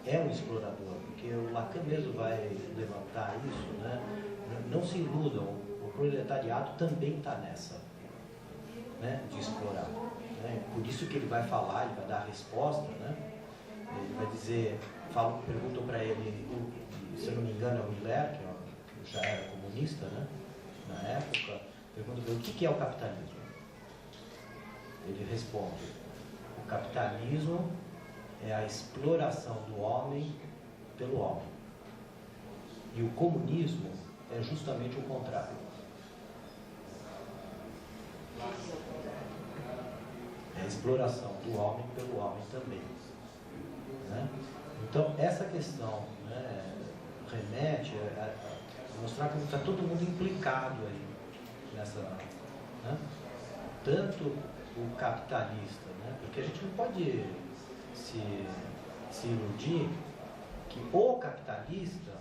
Speaker 3: é um explorador, porque o Lacan mesmo vai levantar isso, né? Não se iludam, o proletariado também está nessa, né, de explorar. Né? Por isso que ele vai falar, ele vai dar a resposta, né? Ele vai dizer, perguntam para ele, se eu não me engano é o Miller, que já era comunista, né? Na época, perguntam para ele, o que é o capitalismo? Ele responde, o capitalismo é a exploração do homem pelo homem. E o comunismo é justamente o contrário. É a exploração do homem pelo homem também. Né? Então, essa questão, né, remete a mostrar que está todo mundo implicado aí nessa... Né? Tanto o capitalista, né? Porque a gente não pode se iludir que o capitalista,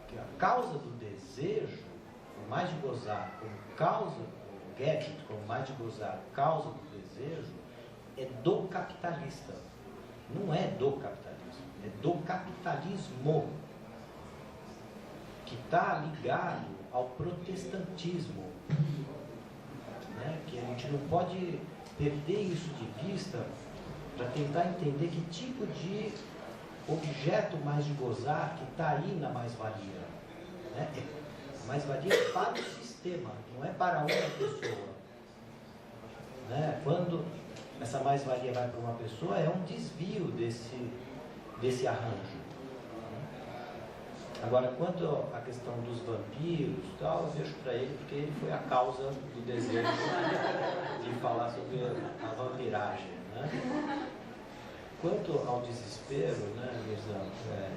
Speaker 3: que a causa do desejo, o mais de gozar, como causa do gadget, como mais de gozar, causa do desejo, é do capitalista. Não é do capitalismo, é do capitalismo, que está ligado ao protestantismo. Né? Que a gente não pode perder isso de vista para tentar entender que tipo de objeto mais de gozar que está aí na mais-valia. Né? Mais-valia é para o sistema, não é para uma pessoa. Né? Quando essa mais-valia vai para uma pessoa, é um desvio desse arranjo. Agora, quanto à questão dos vampiros, tal, eu vejo para ele, porque ele foi a causa do desejo de falar sobre a vampiragem. Né? Quanto ao desespero, né, Luizão,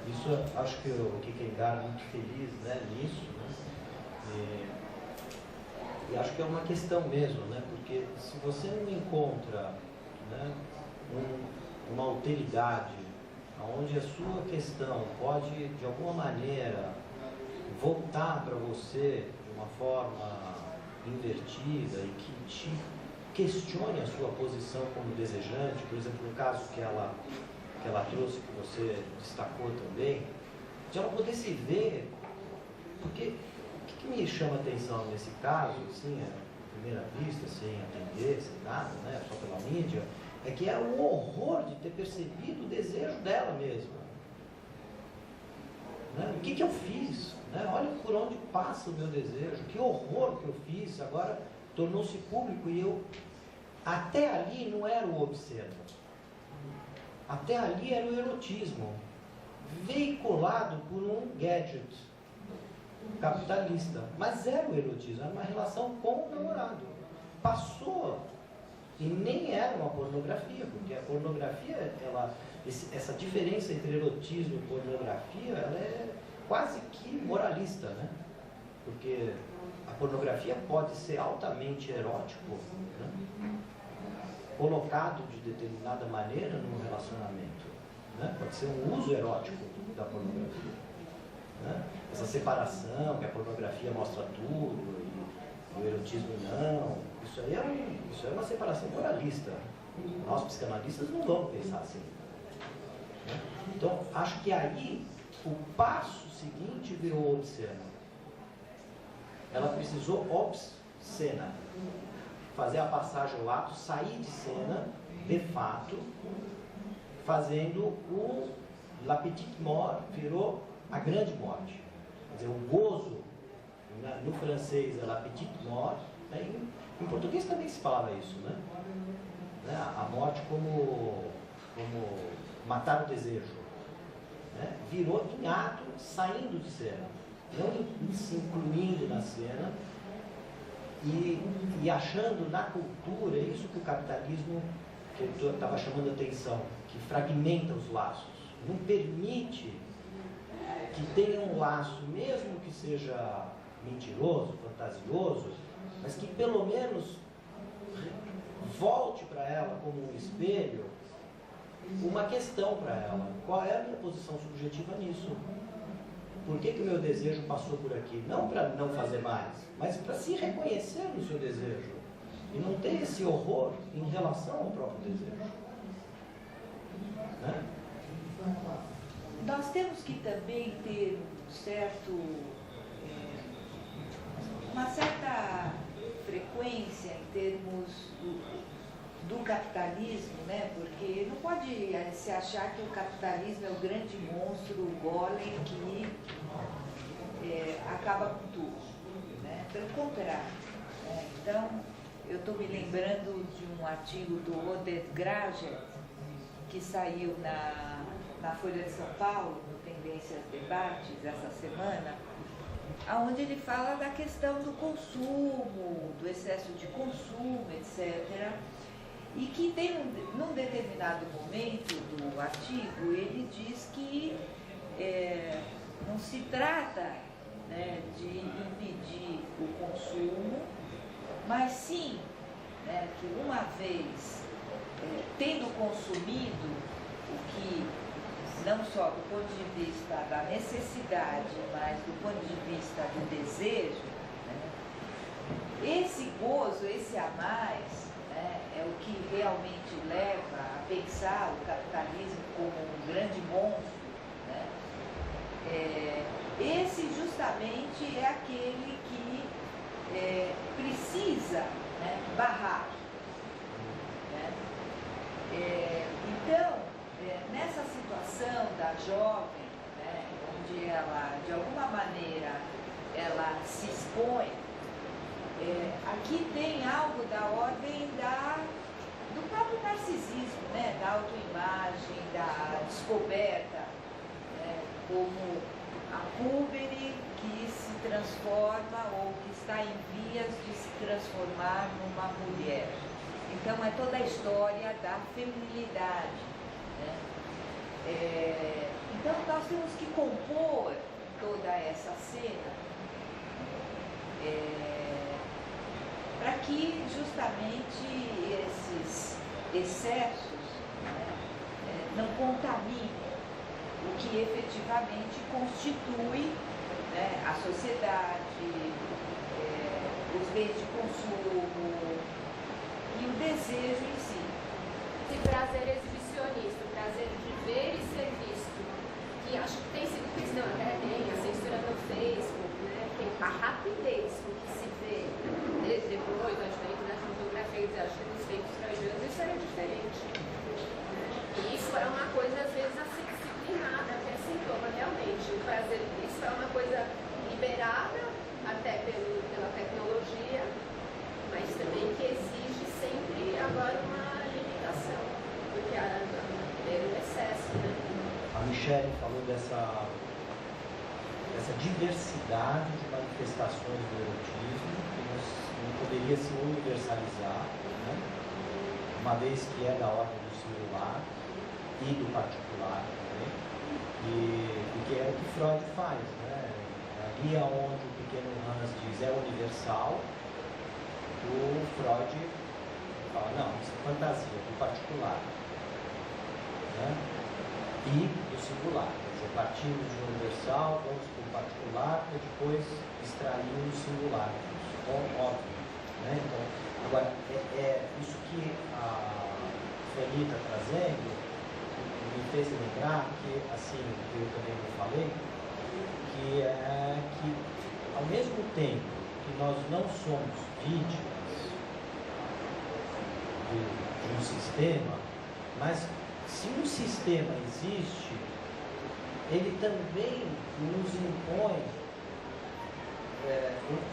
Speaker 3: isso acho que o Kierkegaard é muito feliz, né, nisso. Né?
Speaker 4: E acho que é uma questão mesmo, né? Porque se você não encontra, né, uma alteridade onde a sua questão pode, de alguma maneira, voltar para você de uma forma invertida e que te questione a sua posição como desejante, por exemplo, no caso que ela trouxe, que você destacou também, de ela poder se ver, porque o que me chama a atenção nesse caso, assim, à primeira vista, sem atender, sem nada, né, só pela mídia, é que é o horror de ter percebido o desejo dela mesma. Né? O que eu fiz? Né? Olha por onde passa o meu desejo, que horror que eu fiz, agora tornou-se público e eu, até ali não era o obsceno, até ali era o erotismo, veiculado por um gadget capitalista, mas era o erotismo, era uma relação com o namorado, passou, e nem era uma pornografia, porque a pornografia, essa diferença entre erotismo e pornografia, ela é quase que moralista, né? Porque a pornografia pode ser altamente erótico, né? Colocado de determinada maneira num relacionamento, né? Pode ser um uso erótico da pornografia, né? Essa separação, que a pornografia mostra tudo e o erotismo não, isso é uma separação moralista. Nós psicanalistas não vamos pensar assim, né? Então acho que aí o passo seguinte virou obsceno. Ela precisou obscena, fazer a passagem ao ato, sair de cena, de fato, fazendo o La Petite Mort, virou a grande morte. Quer dizer, o gozo, né, no francês é La Petite Mort, né, em português também se falava isso, né? A morte como matar o desejo. Né? Virou em ato, saindo de cena, não se incluindo na cena e achando na cultura, isso que o capitalismo, que eu estava chamando a atenção, que fragmenta os laços, não permite que tenha um laço, mesmo que seja mentiroso, fantasioso, mas que pelo menos volte para ela como um espelho uma questão para ela. Qual é a minha posição subjetiva nisso? Por que o meu desejo passou por aqui? Não para não fazer mais, mas para se reconhecer no seu desejo e não ter esse horror em relação ao próprio desejo. Né?
Speaker 1: Nós temos que também ter uma certa frequência em termos do capitalismo, né? Porque não pode se achar que o capitalismo é o grande monstro, o golem que acaba com tudo, né? Pelo contrário, né? Então, eu estou me lembrando de um artigo do Oded Granger, que saiu na Folha de São Paulo, no Tendências Debates, essa semana, onde ele fala da questão do consumo, do excesso de consumo, etc., e que num determinado momento do artigo ele diz que não se trata, né, de impedir o consumo, mas sim, né, que uma vez tendo consumido o que, não só do ponto de vista da necessidade, mas do ponto de vista do desejo, né, esse gozo, esse a mais, é o que realmente leva a pensar o capitalismo como um grande monstro, né? Esse justamente é aquele que precisa, né, barrar. Né? Então, nessa situação da jovem, né, onde ela, de alguma maneira, ela se expõe, aqui tem algo da ordem do próprio narcisismo, né? Da autoimagem, da descoberta, né? Como a púbere que se transforma ou que está em vias de se transformar numa mulher. Então é toda a história da feminilidade, né? Então nós temos que compor toda essa cena
Speaker 12: para que justamente esses excessos, né, não contaminem o que efetivamente constitui, né, a sociedade, os bens de consumo e o desejo em si.
Speaker 5: Esse prazer exibicionista, o prazer de ver e ser visto, que acho que tem sido cristão, até tem a censura no Facebook, né? Tem a rapidez com que se vê depois do advento da fotografia e dos feitos freudianos, isso era diferente. E isso é uma coisa, às vezes, a ser disciplinada, que é sintoma realmente. O prazer disso é uma coisa liberada até pela tecnologia, mas também que exige sempre agora uma limitação, porque era um excesso, né?
Speaker 4: A Michele falou dessa diversidade de manifestações do erotismo, que não poderia se universalizar, né? Uma vez que é da ordem do singular e do particular também, e que é o que Freud faz, né? Ali onde o pequeno Hans diz é universal, o Freud fala, não, isso é fantasia, do particular, né? E do singular. Quer dizer, partimos de um universal, vamos para o particular, para depois extrair o singular. Óbvio. Né? Então, agora, isso que a Feli está trazendo me fez lembrar que, assim, eu também não falei, que é que, ao mesmo tempo que nós não somos vítimas de um sistema, mas se um sistema existe, ele também nos impõe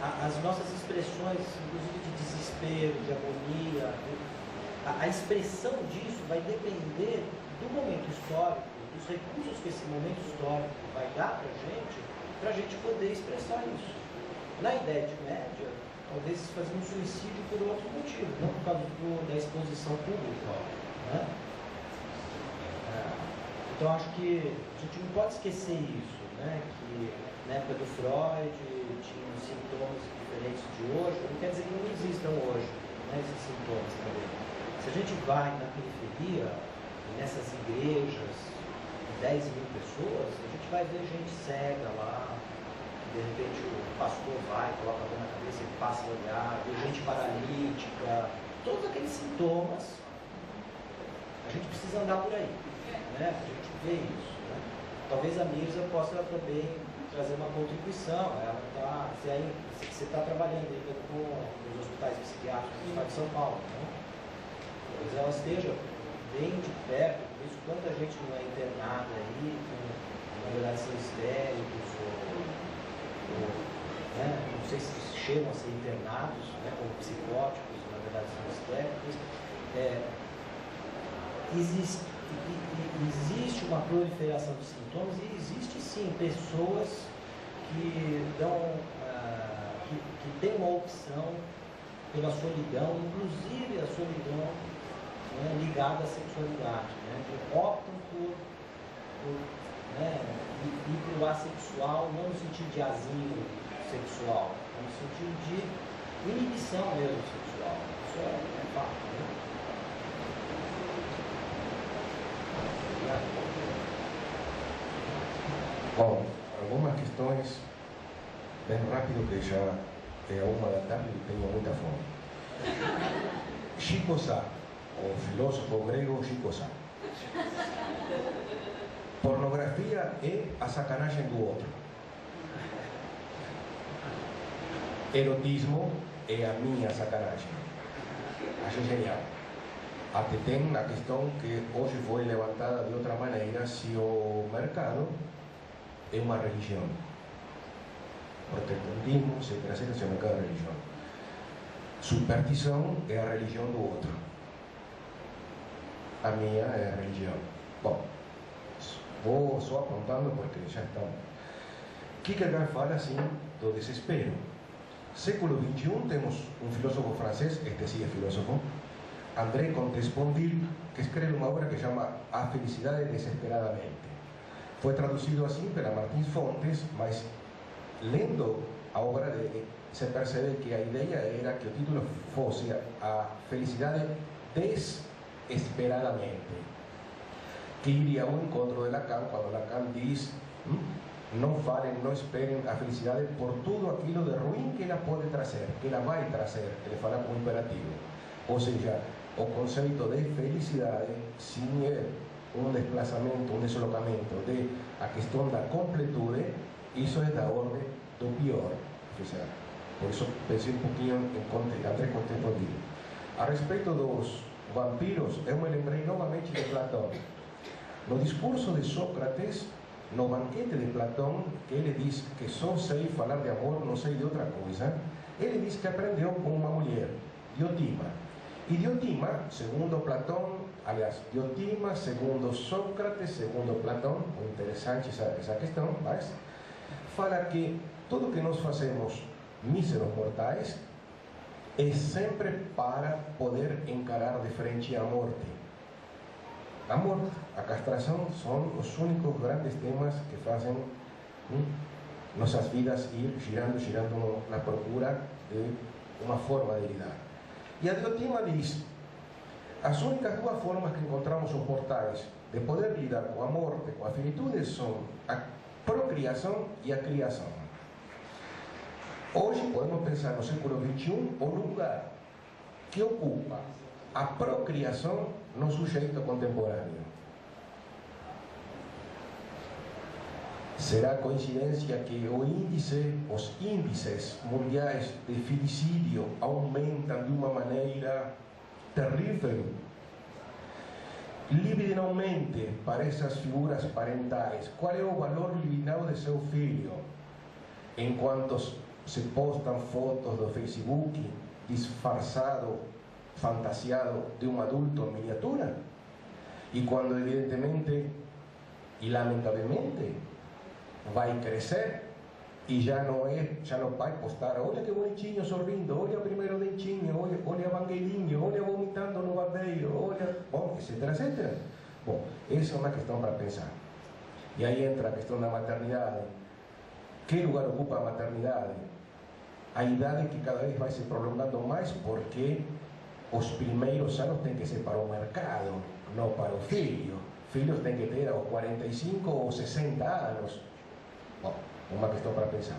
Speaker 4: as nossas expressões, inclusive de desespero, de agonia. A expressão disso vai depender do momento histórico, dos recursos que esse momento histórico vai dar para a gente poder expressar isso. Na Idade Média, talvez se fazia um suicídio por outro motivo, não por causa da exposição pública, né? Então acho que a gente não pode esquecer isso, né? Que na época do Freud tinha sintomas diferentes de hoje, não quer dizer que não existam hoje, né, esses sintomas também. Se a gente vai na periferia, nessas igrejas, 10 mil pessoas, a gente vai ver gente cega lá, de repente o pastor vai, coloca a mão na cabeça e passa a olhar, vê gente paralítica, todos aqueles sintomas, a gente precisa andar por aí, né? A gente vê isso, né? Talvez a Mirza possa também trazer uma contribuição. Ela tá, você está trabalhando ainda com os hospitais psiquiátricos do estado de São Paulo, né? Talvez ela esteja bem de perto, por isso quanta gente não é internada aí, na verdade são histéricos, ou né? Não sei se chegam a ser internados, né, como psicóticos, na verdade são histéricos. Existe uma proliferação de sintomas e existe sim pessoas que têm uma opção pela solidão, inclusive a solidão, né, ligada à sexualidade, né, que optam por né, ir para o assexual, não no sentido de asilo sexual, mas no sentido de inibição mesmo sexual. Isso é fato, né?
Speaker 2: Bom, algumas questões bem rápido, que já é 1h e tenho muita fome. Chico Sá, o filósofo grego Chico Sá. Pornografia é a sacanagem do outro. Erotismo é a minha sacanagem. Acho genial. Até tem a questão que hoje foi levantada de outra maneira, se o mercado é uma religião. Protestantismo, etc., se o mercado é religião. Superstição é a religião do outro. A minha é a religião. Bom, vou só apontando porque já estamos. Kierkegaard fala assim do desespero. Século XXI temos um filósofo francês, este sim é filósofo, André Comte-Sponville, que escreve uma obra que chama A Felicidade Desesperadamente. Foi traduzido assim pela Martins Fontes, mas lendo a obra dele, se percebe que a ideia era que o título fosse a felicidade desesperadamente, que iria ao encontro de Lacan quando Lacan diz: não falem, não esperem a felicidade por tudo aquilo de ruim que ela pode trazer, que ela vai trazer. Ele fala como imperativo. Ou seja, o conceito de felicidade, sem um desplazamento, um deslocamento de a questão da completude, isso é da ordem do pior. Ou seja, por isso pensei um pouquinho em André Contemporâneo. A respeito dos vampiros, eu me lembrei novamente de Platão. No discurso de Sócrates, no banquete de Platão, que ele diz que só sei falar de amor, não sei de outra coisa, ele diz que aprendeu com uma mulher, Diotima. E Diotima, segundo Platão, aliás, Diotima, segundo Sócrates, segundo Platão, muito interessante essa questão, mas fala que tudo que nós fazemos, míseros mortais, é sempre para poder encarar de frente a morte. A morte, a castração são os únicos grandes temas que fazem nossas vidas ir girando na procura de uma forma de lidar. E a Diotima diz: as únicas duas formas que encontramos os mortais de poder lidar com a morte, com a finitude, são a procriação e a criação. Hoje podemos pensar no século XXI o lugar que ocupa a procriação no sujeito contemporâneo. Será coincidência que os índices mundiais de feticídio aumentam de uma maneira terrível? Libidinalmente, para essas figuras parentais, qual é o valor libidinal de seu filho? Enquanto se postam fotos do Facebook disfarçado, fantasiado de um adulto em miniatura, e quando evidentemente e lamentavelmente vai crescer e já não vai postar: olha que bonitinho sorrindo, olha o primeiro dentinho, olha a banguelinho, olha vomitando no barbeiro, olha, bom, etc, etc. Bom, essa é uma questão para pensar. E aí entra a questão da maternidade. Que lugar ocupa a maternidade? A idade que cada vez vai se prolongando mais, porque os primeiros anos têm que ser para o mercado, não para o filho. Filhos têm que ter aos 45 ou 60 anos. Bom, uma questão para pensar.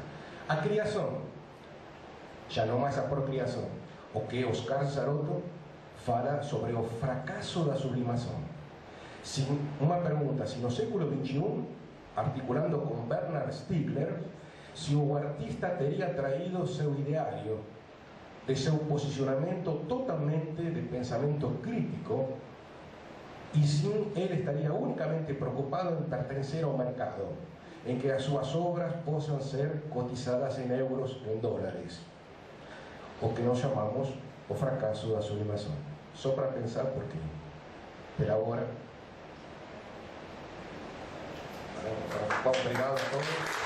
Speaker 2: A criação, já não mais a procriação. O que Oscar Sarotto fala sobre o fracasso da sublimação. Uma pergunta: se no século XXI, articulando com Bernard Stiegler, se o artista teria traído seu ideário de seu posicionamento totalmente de pensamento crítico, e sim ele estaria unicamente preocupado em pertencer ao mercado, em que as suas obras possam ser cotizadas em euros, em dólares. O que nós chamamos o fracasso da sublimação. Só para pensar, porque por agora. Obrigado a todos.